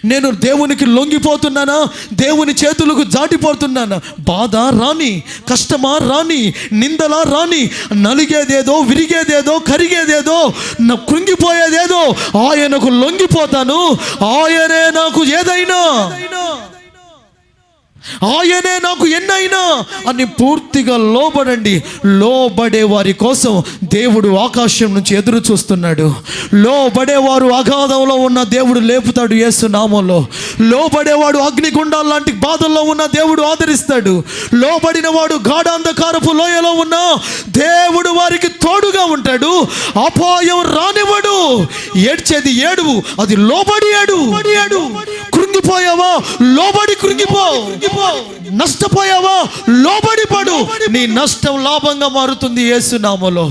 నేను దేవునికి లొంగిపోతున్నానా, దేవుని చేతులకు జాటిపోతున్నానా? బాధ రాని, కష్టమా రాని, నిందలా రాని, నలిగేదేదో, విరిగేదేదో, కరిగేదేదో, నా కృంగిపోయేదేదో, ఆయనకు లొంగిపోతాను. ఆయనే నాకు ఏదైనా, ఆయనే నాకు ఎన్నైనా అని పూర్తిగా లోబడండి. లోబడే వారి కోసం దేవుడు ఆకాశం నుంచి ఎదురు చూస్తున్నాడు. లోబడేవారు అగాధంలో ఉన్న దేవుడు లేపుతాడు యేసు నామంలో. లోబడేవాడు అగ్నిగుండాల లాంటి బాధల్లో ఉన్న దేవుడు ఆదరిస్తాడు. లోబడిన వాడు గాఢాంధకారపు లోయలో ఉన్న దేవుడు వారికి తోడుగా ఉంటాడు. అపాయం రానివ్వడు. ఏడ్చేది ఏడువు, అది లోబడి ఏడు. కృంగిపోయావా, లోబడి కృంగిపో. నష్టపోయావా, లోబడి పడు. నీ నష్టం లాభంగా మారుతుంది యేసు నామములో.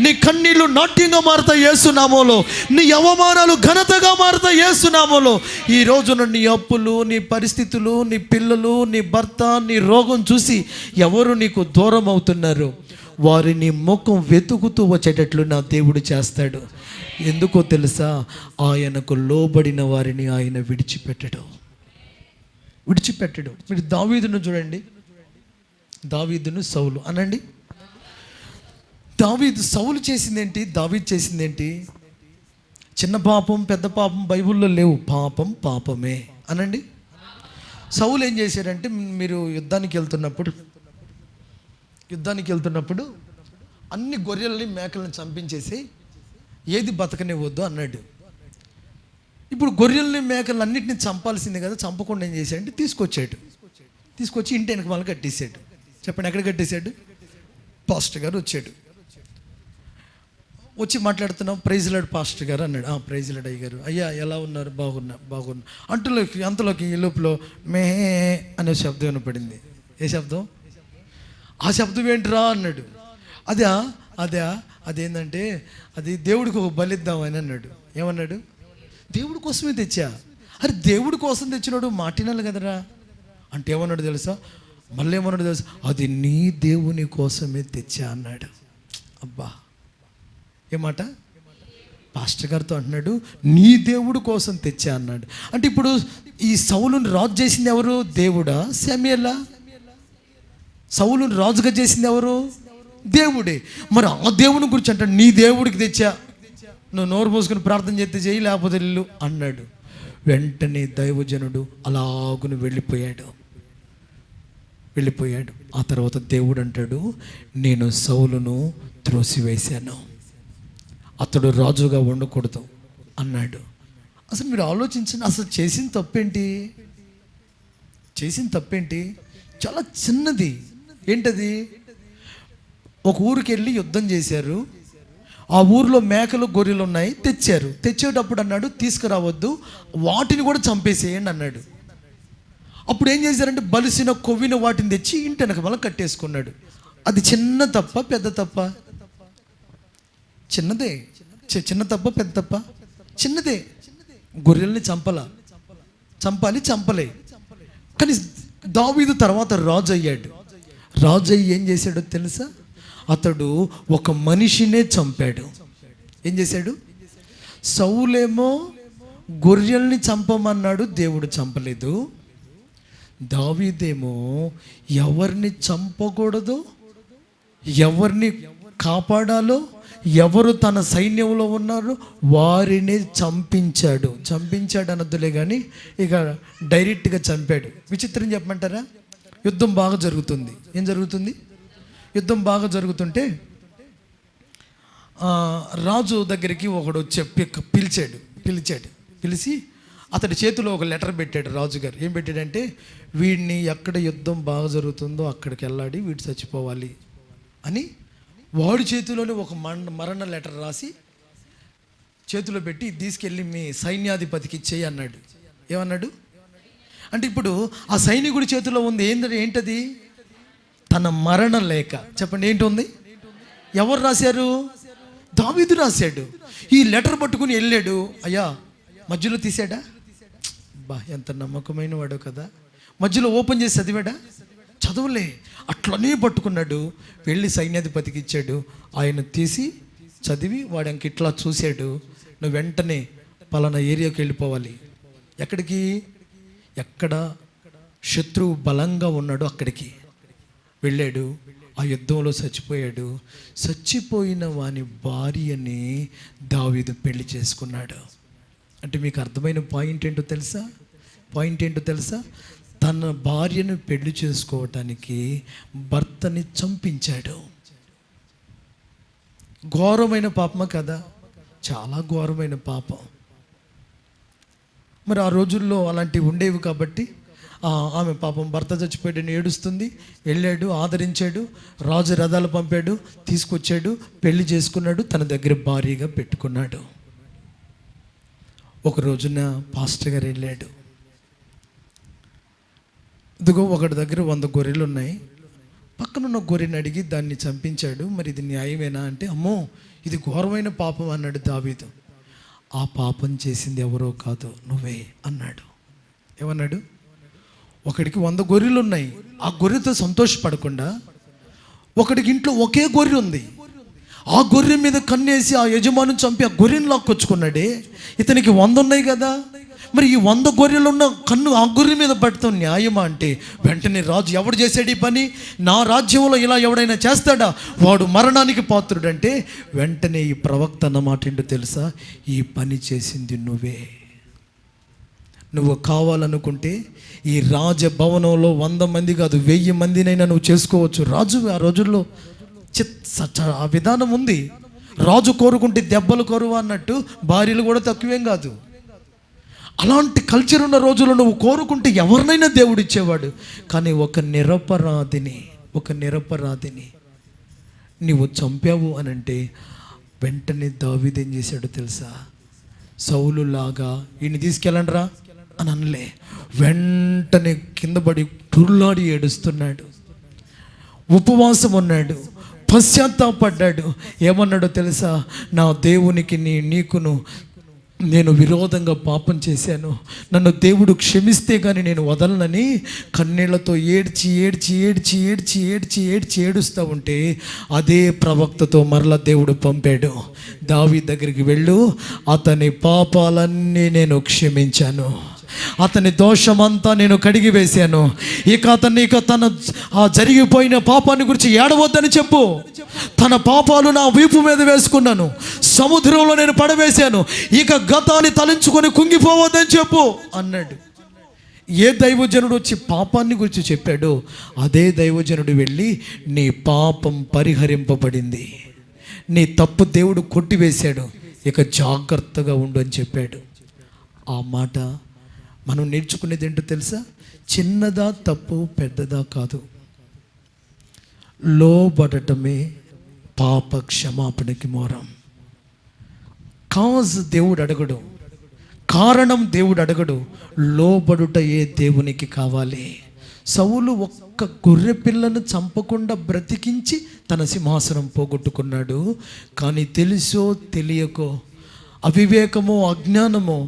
నీ కన్నీళ్లు నాట్యంగా మారుతాయి యేసు నామములో. నీ అవమానాలు ఘనతగా మారుతాయి యేసు నామములో. ఈ రోజున నీ అప్పులు, నీ పరిస్థితులు, నీ పిల్లలు, నీ భర్త, నీ రోగం చూసి ఎవరు నీకు దూరం అవుతున్నారు, వారిని ముఖం వెతుకుతూ వచ్చేటట్లు నా దేవుడు చేస్తాడు. ఎందుకో తెలుసా? ఆయనకు లోబడిన వారిని ఆయన విడిచిపెట్టడు. మీరు దావీదును చూడండి. దావీదును సౌలు అనండి. సౌలు చేసిందేంటి, దావీదు చేసిందేంటి? చిన్న పాపం పెద్ద పాపం బైబిల్లో లేవు. పాపం పాపమే అనండి. సౌలు ఏం చేశాడంటే, మీరు యుద్ధానికి వెళ్తున్నప్పుడు అన్ని గొర్రెల్ని మేకలను చంపించేసి ఏది బతకనివ్వద్దు అన్నాడు. ఇప్పుడు గొర్రెల్ని మేకలను అన్నింటినీ చంపాల్సిందే కదా, చంపకుండా ఏం చేశాడంటే తీసుకొచ్చి ఇంటి వెనక మళ్ళీ కట్టేశాడు. చెప్పండి, ఎక్కడ కట్టేశాడు? పాస్టర్ గారు వచ్చి మాట్లాడుతున్నాం. ప్రైజ్ లార్డ్ పాస్టర్ గారు అన్నాడు. ప్రైజ్ లార్డ్ అయ్యారు. అయ్యా ఎలా ఉన్నారు? బాగున్నా అంతలోకి ఈ లోపల మే అనే శబ్దం వినపడింది. ఏ శబ్దం? ఆ శబ్దం ఏంటిరా అన్నాడు. అదేంటంటే అది దేవుడికి ఒక బలిద్దామని అన్నాడు. ఏమన్నాడు? దేవుడి కోసమే తెచ్చా. అరే దేవుడి కోసం తెచ్చినాడు, మాటినాలి కదరా అంటే ఏమన్నాడు తెలుసా? మళ్ళీ ఏమన్నాడు తెలుసా? అది నీ దేవుని కోసమే తెచ్చా అన్నాడు. అబ్బా, ఏమాట? పాస్టర్ గారితో అంటున్నాడు, నీ దేవుడి కోసం తెచ్చా అన్నాడు. అంటే ఇప్పుడు ఈ సౌలుని రాజు చేసింది ఎవరు? దేవుడా? సమూయేలా? సౌలుని రాజుగా చేసింది ఎవరు? దేవుడే. మరి ఆ దేవుని గురించి అంటాడు, నీ దేవుడికి తెచ్చా, నువ్వు నోరు పోసుకుని ప్రార్థన చేస్తే చేయి, లేకపోతే వెళ్ళు అన్నాడు. వెంటనే దైవజనుడు అలాగును వెళ్ళిపోయాడు. ఆ తర్వాత దేవుడు అంటాడు, నేను సౌలును త్రోసివేశాను, అతడు రాజుగా ఉండకూడదు అన్నాడు. అసలు మీరు ఆలోచించండి, అసలు చేసిన తప్పేంటి? చాలా చిన్నది. ఏంటది? ఒక ఊరికి వెళ్ళి యుద్ధం చేశారు. ఆ ఊరిలో మేకలు గొర్రెలు ఉన్నాయి, తెచ్చేటప్పుడు అన్నాడు తీసుకురావద్దు, వాటిని కూడా చంపేసేయండి అన్నాడు. అప్పుడు ఏం చేశారంటే బలిసిన కొవ్విన వాటిని తెచ్చి ఇంటి వెనక మళ్ళీ కట్టేసుకున్నాడు. అది చిన్న తప్ప పెద్ద తప్ప? చిన్నదే. చిన్న తప్ప పెద్ద తప్ప? చిన్నదే. గొర్రెల్ని చంపలే. కానీ దావీదు తర్వాత రాజు అయ్యాడు. రాజు అయ్యి ఏం చేశాడో తెలుసా? అతడు ఒక మనిషినే చంపాడు. ఏం చేశాడు? సౌలేమో గొర్రెల్ని చంపమన్నాడు, దేవుడు చంపలేదు. దావీదేమో ఎవరిని చంపకూడదో, ఎవరిని కాపాడాలో, ఎవరు తన సైన్యంలో ఉన్నారో వారిని చంపించాడు అనద్దులే కానీ ఇక డైరెక్ట్గా చంపాడు. విచిత్రం చెప్పమంటారా? యుద్ధం బాగా జరుగుతుంది. ఏం జరుగుతుంది? యుద్ధం బాగా జరుగుతుంటే రాజు దగ్గరికి ఒకడు పిలిచి అతడి చేతిలో ఒక లెటర్ పెట్టాడు రాజుగారు. ఏం పెట్టాడంటే, వీడిని ఎక్కడ యుద్ధం బాగా జరుగుతుందో అక్కడికి వెళ్ళాడి, వీడు చచ్చిపోవాలి అని వాడి చేతిలోనే ఒక మరణ లెటర్ రాసి చేతిలో పెట్టి తీసుకెళ్ళి మీ సైన్యాధిపతికి ఇచ్చేయి అన్నాడు. ఏమన్నాడు అంటే, ఇప్పుడు ఆ సైనికుడి చేతిలో ఉంది ఏంటది? తన మరణ లేఖ. చెప్పండి, ఏంటి ఉంది? ఎవరు రాశారు? దావీదు రాశాడు. ఈ లెటర్ పట్టుకుని వెళ్ళాడు. అయ్యా, మధ్యలో తీసాడా? ఎంత నమ్మకమైన వాడు కదా. మధ్యలో ఓపెన్ చేసి చదవలే, అట్లనే పట్టుకున్నాడు. వెళ్ళి సైన్యాధిపతికి ఇచ్చాడు. ఆయన తీసి చదివి వాడికి ఇట్లా చూశాడు, నువ్వు వెంటనే పలానా ఏరియాకి వెళ్ళిపోవాలి. ఎక్కడికి? ఎక్కడ శత్రువు బలంగా ఉన్నాడో అక్కడికి వెళ్ళాడు. ఆ యుద్ధంలో చచ్చిపోయాడు. చచ్చిపోయిన వాని భార్యని దావీదు పెళ్లి చేసుకున్నాడు. అంటే మీకు అర్థమైన పాయింట్ ఏంటో తెలుసా? తన భార్యను పెళ్లి చేసుకోవటానికి భర్తని చంపించాడు. ఘోరమైన పాపమా కదా? చాలా ఘోరమైన పాపం. మరి ఆ రోజుల్లో అలాంటివి ఉండేవి కాబట్టి ఆమె పాపం భర్త చచ్చిపోయాడని ఏడుస్తుంది. వెళ్ళాడు, ఆదరించాడు, రాజు రథాలు పంపాడు, తీసుకొచ్చాడు, పెళ్లి చేసుకున్నాడు, తన దగ్గర భార్యగా పెట్టుకున్నాడు. ఒక రోజున పాస్టర్ గారు వెళ్ళాడు. ఇదిగో ఒకటి దగ్గర 100 గొర్రెలు ఉన్నాయి, పక్కనున్న గొర్రెని అడిగి దాన్ని చంపించాడు, మరి ఇది న్యాయమేనా అంటే, అమ్మో ఇది ఘోరమైన పాపం అన్నాడు దావీదు. ఆ పాపం చేసింది ఎవరో కాదు, నువ్వే అన్నాడు. ఏమన్నాడు? ఒకడికి 100 గొర్రెలు ఉన్నాయి, ఆ గొర్రెతో సంతోషపడకుండా ఒకడికి ఇంట్లో ఒకే గొర్రె ఉంది, ఆ గొర్రె మీద కన్నేసి ఆ యజమాని చంపి ఆ గొర్రెని లాక్కొచ్చుకున్నాడే. ఇతనికి 100 ఉన్నాయి కదా, మరి ఈ 100 గొర్రెలు ఉన్న కన్ను ఆ గొర్రె మీద పడతాం న్యాయమా అంటే, వెంటనే రాజు, ఎవడు చేశాడు ఈ పని? నా రాజ్యంలో ఇలా ఎవడైనా చేస్తాడా? వాడు మరణానికి పాత్రుడంటే, వెంటనే ఈ ప్రవక్త అన్నమాట ఏంటో తెలుసా? ఈ పని చేసింది నువ్వే. నువ్వు కావాలనుకుంటే ఈ రాజభవనంలో 100 మంది కాదు, 1000 మందినైనా నువ్వు చేసుకోవచ్చు. రాజు ఆ రోజుల్లో ఆ విధానం ఉంది. రాజు కోరుకుంటే దెబ్బలు కొరువు అన్నట్టు భార్యలు కూడా తక్కువేం కాదు. అలాంటి కల్చర్ ఉన్న రోజుల్లో నువ్వు కోరుకుంటే ఎవరినైనా దేవుడు ఇచ్చేవాడు. కానీ ఒక నిరపరాధిని నువ్వు చంపావు అని అంటే, వెంటనే దావీదు ఏం చేశాడో తెలుసా? సౌలు లాగా ఈయన్ని తీసుకెళ్ళండి రా అని అనలే, వెంటనే కింద పడి టుర్లాడి ఏడుస్తున్నాడు, ఉపవాసం ఉన్నాడు, పశ్చాత్తాపడ్డాడు. ఏమన్నాడో తెలుసా? నా దేవునికి నీకును నేను విరోధంగా పాపం చేశాను, నన్ను దేవుడు క్షమిస్తే కానీ నేను వదలనని కన్నీళ్లతో ఏడుస్తూ ఉంటే, అదే ప్రవక్తతో మరలా దేవుడు పంపాడు, దావీదు దగ్గరికి వెళ్ళు, అతని పాపాలన్నీ నేను క్షమించాను, అతని దోషమంతా నేను కడిగి వేశాను, ఇక తన ఆ జరిగిపోయిన పాపాన్ని గురించి ఏడవద్దని చెప్పు, తన పాపాలు నా వీపు మీద వేసుకున్నాను, సముద్రంలో నేను పడవేశాను, ఇక గతాన్ని తలంచుకొని కుంగిపోవద్దని చెప్పు అన్నాడు. ఏ దైవజనుడు వచ్చి పాపాన్ని గురించి చెప్పాడో అదే దైవజనుడు వెళ్ళి, నీ పాపం పరిహరింపబడింది, నీ తప్పు దేవుడు కొట్టివేశాడు, ఇక జాగ్రత్తగా ఉండు అని చెప్పాడు. ఆ మాట మనం నేర్చుకునేది ఏంటో తెలుసా? చిన్నదా తప్పు, పెద్దదా కాదు, లోబడటమే పాప క్షమాపణకి మూలం. దేవుడు అడగడు, కారణం దేవుడు అడగడు, లోబడుట దేవునికి కావాలి. సౌలు ఒక్క గొర్రె పిల్లను చంపకుండా బ్రతికించి తన సింహాసనం పోగొట్టుకున్నాడు. కానీ తెలుసో తెలియకో, అవివేకమో అజ్ఞానమో,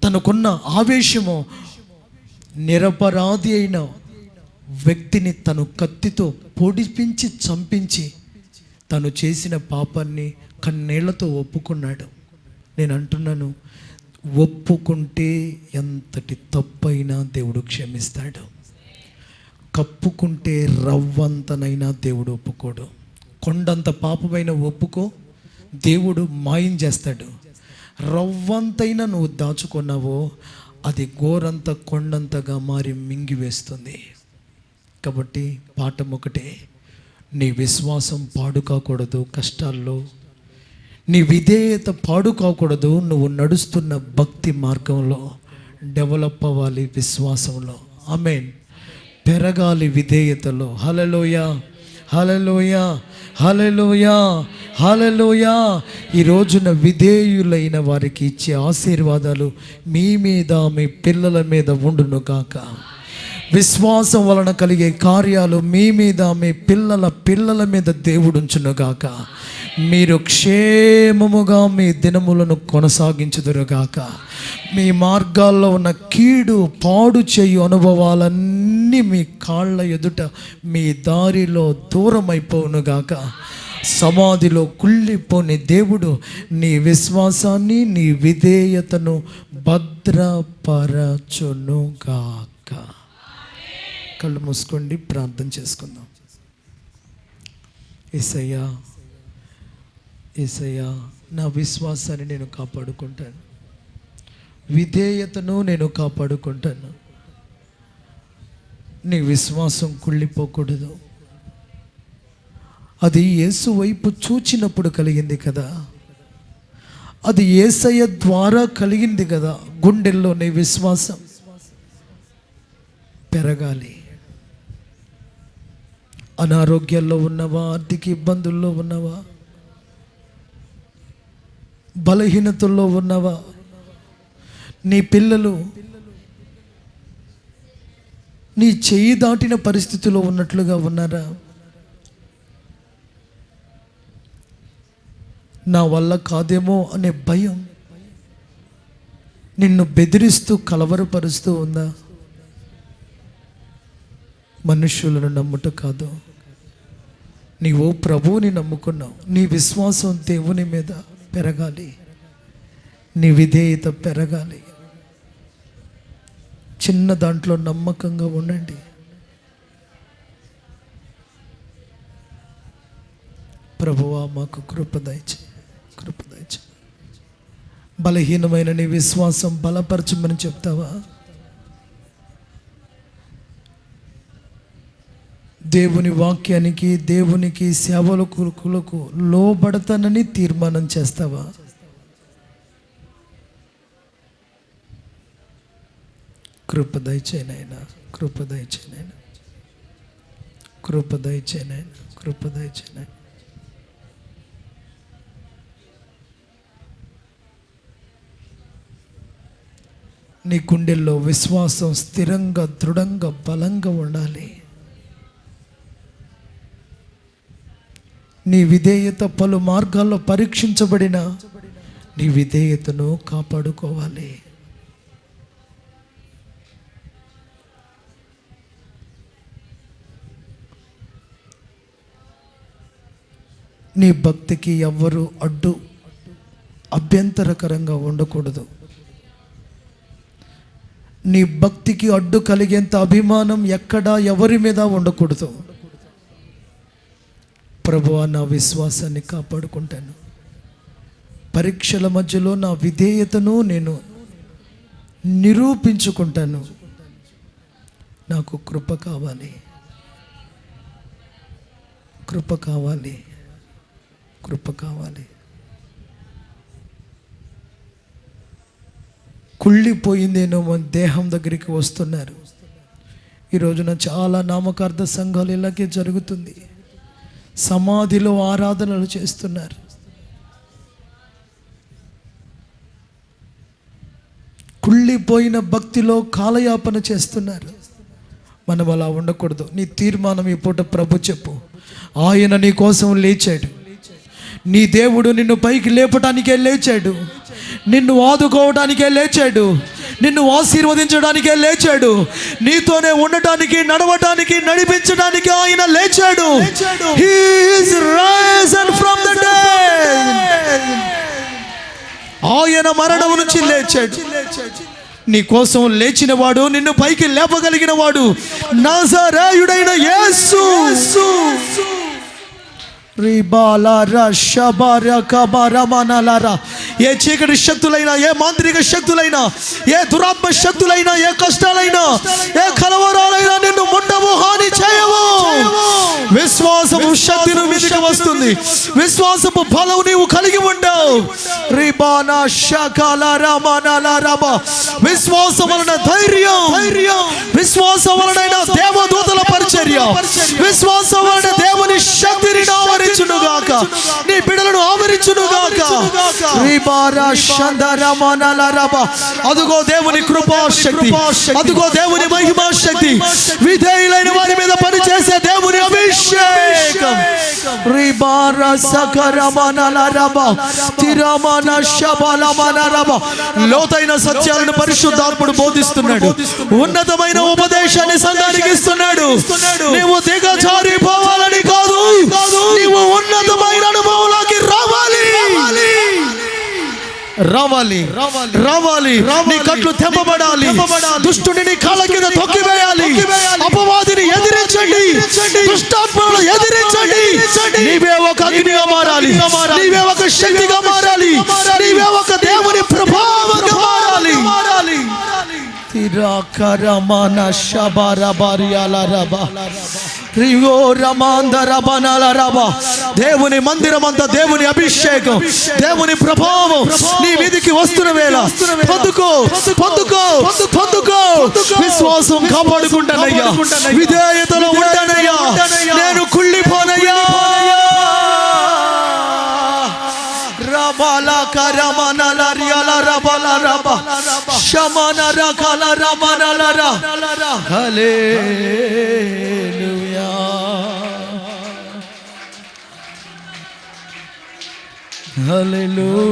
తనకున్న ఆవేశమో, నిరపరాధి అయిన వ్యక్తిని తను కత్తితో పొడిపించి చంపించి తను చేసిన పాపాన్ని కన్నీళ్లతో ఒప్పుకున్నాడు. నేను అంటున్నాను, ఒప్పుకుంటే ఎంతటి తప్పైనా దేవుడు క్షమిస్తాడు, కప్పుకుంటే రవ్వంతనైనా దేవుడు ఒప్పుకోడు. కొండంత పాపమైన ఒప్పుకో, దేవుడు మాయం చేస్తాడు. రవ్వంతైనా నువ్వు దాచుకున్నావో అది గోరంత కొండంతగా మారి మింగివేస్తుంది. కాబట్టి పాఠం ఒకటే, నీ విశ్వాసం పాడు కాకూడదు కష్టాల్లో, నీ విధేయత పాడు కాకూడదు. నువ్వు నడుస్తున్న భక్తి మార్గంలో డెవలప్ అవ్వాలి, విశ్వాసంలో ఆమేన్, పెరగాలి విధేయతలో. హల్లెలూయా, హల్లెలూయా, హల్లెలూయా, హల్లెలూయా. ఈ రోజున విధేయులైన వారికి ఇచ్చే ఆశీర్వాదాలు మీ మీద, మీ పిల్లల మీద ఉండును గాక. విశ్వాసం వలన కలిగే కార్యాలు మీ మీద, మీ పిల్లల మీద దేవుడు ఉంచునుగాక. మీరు క్షేమముగా మీ దినములను కొనసాగించుదురుగాక. మీ మార్గాల్లో ఉన్న కీడు పాడు చేయు అనుభవాలన్నీ మీ కాళ్ళ ఎదుట మీ దారిలో దూరం అయిపోవునుగాక. సమాధిలో కుళ్ళిపోని దేవుడు నీ విశ్వాసాన్ని, నీ విధేయతను భద్రపరచునుగాక. కళ్ళు మూసుకోండి, ప్రార్థన చేసుకుందాం. యేసయ్యా, యేసయ్యా, నా విశ్వాసాన్ని నేను కాపాడుకుంటాను, విధేయతను నేను కాపాడుకుంటాను. నీ విశ్వాసం కుళ్ళిపోకూడదు. అది యేసు వైపు చూచినప్పుడు కలిగింది కదా, అది యేసయ్య ద్వారా కలిగింది కదా. గుండెల్లో నీ విశ్వాసం పెరగాలి. అనారోగ్యాల్లో ఉన్నవా, ఆర్థిక ఇబ్బందుల్లో ఉన్నవా, బలహీనతల్లో ఉన్నవా, నీ పిల్లలు నీ చెయ్యి దాటిన పరిస్థితిలో ఉన్నట్లుగా ఉన్నారా? నా వల్ల కాదేమో అనే భయం నిన్ను బెదిరిస్తూ కలవరపరుస్తూ ఉందా? మనుష్యులను నమ్ముట కాదు, నీవు ప్రభువుని నమ్ముకున్నావు. నీ విశ్వాసం దేవుని మీద పెరగాలి, నీ విధేయత పెరగాలి. చిన్న దాంట్లో నమ్మకంగా ఉండండి. ప్రభువా, మాకు కృప దయచేయి. బలహీనమైన నీ విశ్వాసం బలపరచమని చెప్తావా? దేవుని వాక్యానికి, దేవునికి సేవకులకు లోబడతానని తీర్మానం చేస్తావా? కృప దయచేయి నాయనా, కృప దయచేయి నాయనా, కృప దయచేయి నాయనా, కృప దయచేయి నాయనా. నీ గుండెల్లో విశ్వాసం స్థిరంగా, దృఢంగా, బలంగా ఉండాలి. నీ విధేయత పలు మార్గాల్లో పరీక్షించబడిన నీ విధేయతను కాపాడుకోవాలి. నీ భక్తికి ఎవ్వరూ అభ్యంతరకరంగా ఉండకూడదు. నీ భక్తికి అడ్డు కలిగేంత అభిమానం ఎక్కడా ఎవరి మీద ఉండకూడదు. ప్రభువా, నా విశ్వాసాన్ని కాపాడుకుంటాను. పరీక్షల మధ్యలో నా విధేయతను నేను నిరూపించుకుంటాను. నాకు కృప కావాలి, కృప కావాలి, కృప కావాలి. కుళ్ళిపోయిందేనో మన దేహం దగ్గరికి వస్తున్నారు. ఈ రోజున చాలా నామకార్థ సంఘాలు ఇలాగే జరుగుతుంది. సమాధిలో ఆరాధనలు చేస్తున్నారు. కుళ్ళిపోయిన భక్తిలో కాలయాపన చేస్తున్నారు. మనం అలా ఉండకూడదు. నీ తీర్మానం ఈ పూట ప్రభు చెప్పు. ఆయన నీ కోసం లేచాడు. నీ దేవుడు నిన్ను పైకి లేపటానికే లేచాడు, నిన్ను ఆదుకోవడానికే లేచాడు, నిన్ను ఆశీర్వదించడానికే లేచాడు, నీతోనే ఉండటానికి, నడవటానికి, నడిపించడానికి ఆయన లేచాడు. He is risen from the dead. ఆయన మరణం నుంచి లేచాడు. నీ కోసం లేచిన వాడు, నిన్ను పైకి లేపగలిగిన వాడు నజరేయుడైన యేసు. ఏ చీకటి శక్తులైనా, ఏ మాంత్రిక శక్తులైనా, ఏ దురాత్మ శక్తులైనా, ఏ కష్టాలైనా, ఏ కలవరాలైనా నిన్ను ముట్టవు, హాని చేయవు. విశ్వాసము శక్తిని మీదకి వస్తుంది. విశ్వాసపు బలం నీవు కలిగి ఉండవు. విశ్వాసం వలన ధైర్యం, విశ్వాసం వలన దేవదూతల పరిచర్య, విశ్వాసం వలన దేవుని శక్తిని ఆవరించునుగాక, నీ బిడ్డలను ఆవరించునుగాక. అదుగో దేవుని కృపాశక్తి, అదుగో దేవుని మహిమా శక్తి, విధేయులైన వారి మీద పనిచేసే దేవుని అభిషేకం. లోతైన సత్యాలను పరిశుద్ధాత్ముడు బోధిస్తున్నాడు. ఉన్నతమైన ఉపదేశాన్ని సంఘానికి ఇస్తున్నాడు. నీవు దిగజారిపోవాలని కాదు, నీవు ఉన్నతమైన అనుభవంలోకి రావాలి. రావాలి రావాలి నీ కట్లు తెంపబడాలి. దుష్టుని నీ కాళ్ళ కింద తొక్కివేయాలి. అపవాదిని ఎదిరించండి, దుష్టాత్మలను ఎదిరించండి. నీవే ఒక అగ్నిగా మారాలి, నీవే ఒక శక్తిగా మారాలి, నీవే ఒక దేవుని ప్రభావంగా మారాలి. దేవుని మందిరమంతా దేవుని అభిషేకం, దేవుని ప్రభావం నీ మీదికి వస్తున్న వేళ పొందుకో, పొందుకో, పొందుకో. విశ్వాసం కాపాడుకుంటానయ్యా, విధేయతలో ఉంటానయ్యా, నేను కుళ్ళిపోనయ్యా. హల్లెలూయా.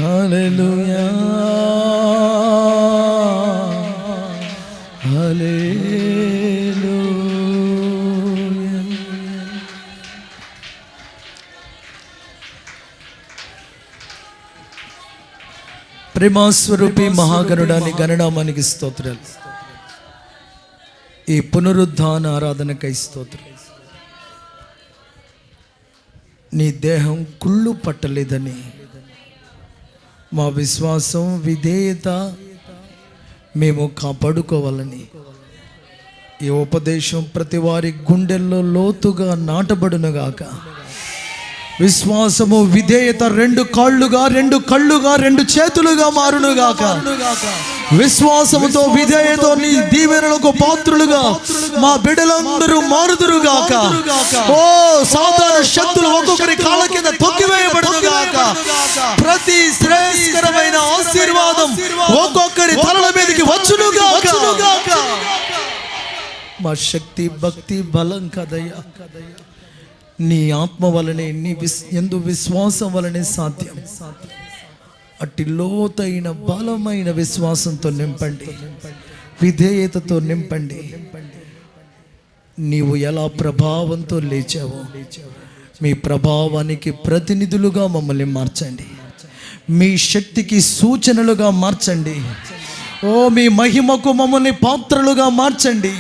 హల్లెలూయా. ప్రేమస్వరూపి మహాగణుడాని గణనామానికి స్తోత్రాలు. ఈ పునరుద్ధాన ఆరాధనకై స్తోత్రం. నీ దేహం కుళ్ళు పట్టలేదని, మా విశ్వాసం విధేయత మేము కాపాడుకోవాలని ఈ ఉపదేశం ప్రతి వారి గుండెల్లో లోతుగా నాటబడునుగాక. విశ్వాసము విధేయత రెండు కాళ్ళుగా, రెండు కళ్ళుగా, రెండు చేతులుగా మారునుగాక. విశ్వాసముతో విధేయత నీ దీవెనలకు పాత్రులుగా మా బిడ్డలందరూ మారుదురుగాక. ఓ సాధారణ శక్తులు ఒక్కొక్కరి కాళ్ళ కింద తొక్కివేయబడునుగాక. ప్రతి శ్రేయస్కరమైన ఆశీర్వాదం ఒక్కొక్కరి తలల మీదకి వచ్చునుగాక. మా శక్తి, భక్తి, బలం కదయ్యా నీ ఆత్మ వలనే, నీ యందు విశ్వాసం వలనే సాధ్యం. అట్టి లోతైన బలమైన విశ్వాసంతో నింపండి, విధేయతతో నింపండి. నీవు ఎలా ప్రభావంతో లేచావో మీ ప్రభావానికి ప్రతినిధులుగా మమ్మల్ని మార్చండి. మీ శక్తికి సూచనలుగా మార్చండి. ఓ మీ మహిమకు మమ్మల్ని పాత్రలుగా మార్చండి.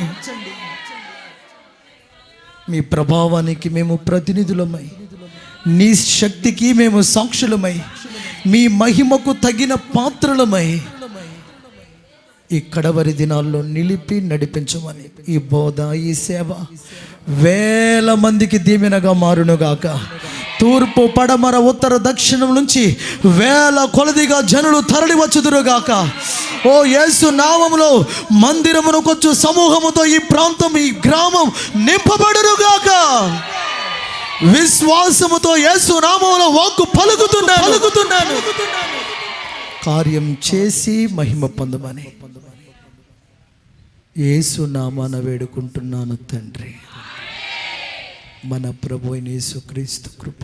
మీ ప్రభావానికి మేము ప్రతినిధులమై, నీ శక్తికి మేము సాక్షులమై, మీ మహిమకు తగిన పాత్రలమై ఈ కడవరి దినాల్లో నిలిపి నడిపించమని ఈ బోధ, ఈ సేవ వేల మందికి దీవెనగా మారునుగాక. తూర్పు, పడమర, ఉత్తర, దక్షిణం నుంచి వేల కొలదిగా జనులు తరలి వచ్చుదురుగాక. ఓ యేసు నామములో మందిరమునకొచ్చు సమూహముతో ఈ ప్రాంతం, ఈ గ్రామం నింపబడునుగాక. విశ్వాసముతో యేసు నామములో వాక్కు పలుకుతున్నాను. కార్యం చేసి మహిమ పొందమని యేసు నామాన వేడుకుంటున్నాను తండ్రి. మన ప్రభు అయిన యేసుక్రీస్తు కృప,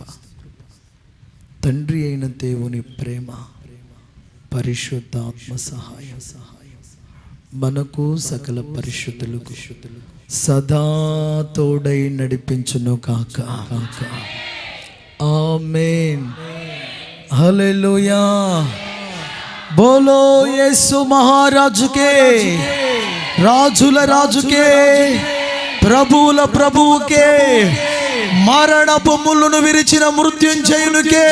తండ్రి అయిన దేవుని ప్రేమ, పరిశుద్ధాత్మ సహాయం మనకు సకల పరిశుద్ధులకు సదా తోడై నడిపించును కాక. ఆమేన్. హల్లెలూయా. బోలో యేసు మహారాజుకే, రాజుల రాజుకే, ప్రభువుల ప్రభువుకే, మరణపు ముళ్ళును విరిచిన మృత్యుంజయునికే,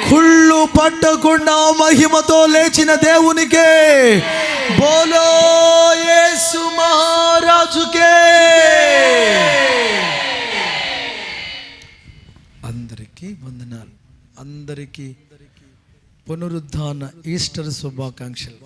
కుళ్ళు పట్టకుండా మహిమతో లేచిన దేవునికే, బోలో యేసు మహారాజుకే. అందరికీ వందనాలు. అందరికీ పునరుద్ధాన ఈస్టర్ శుభాకాంక్షలు.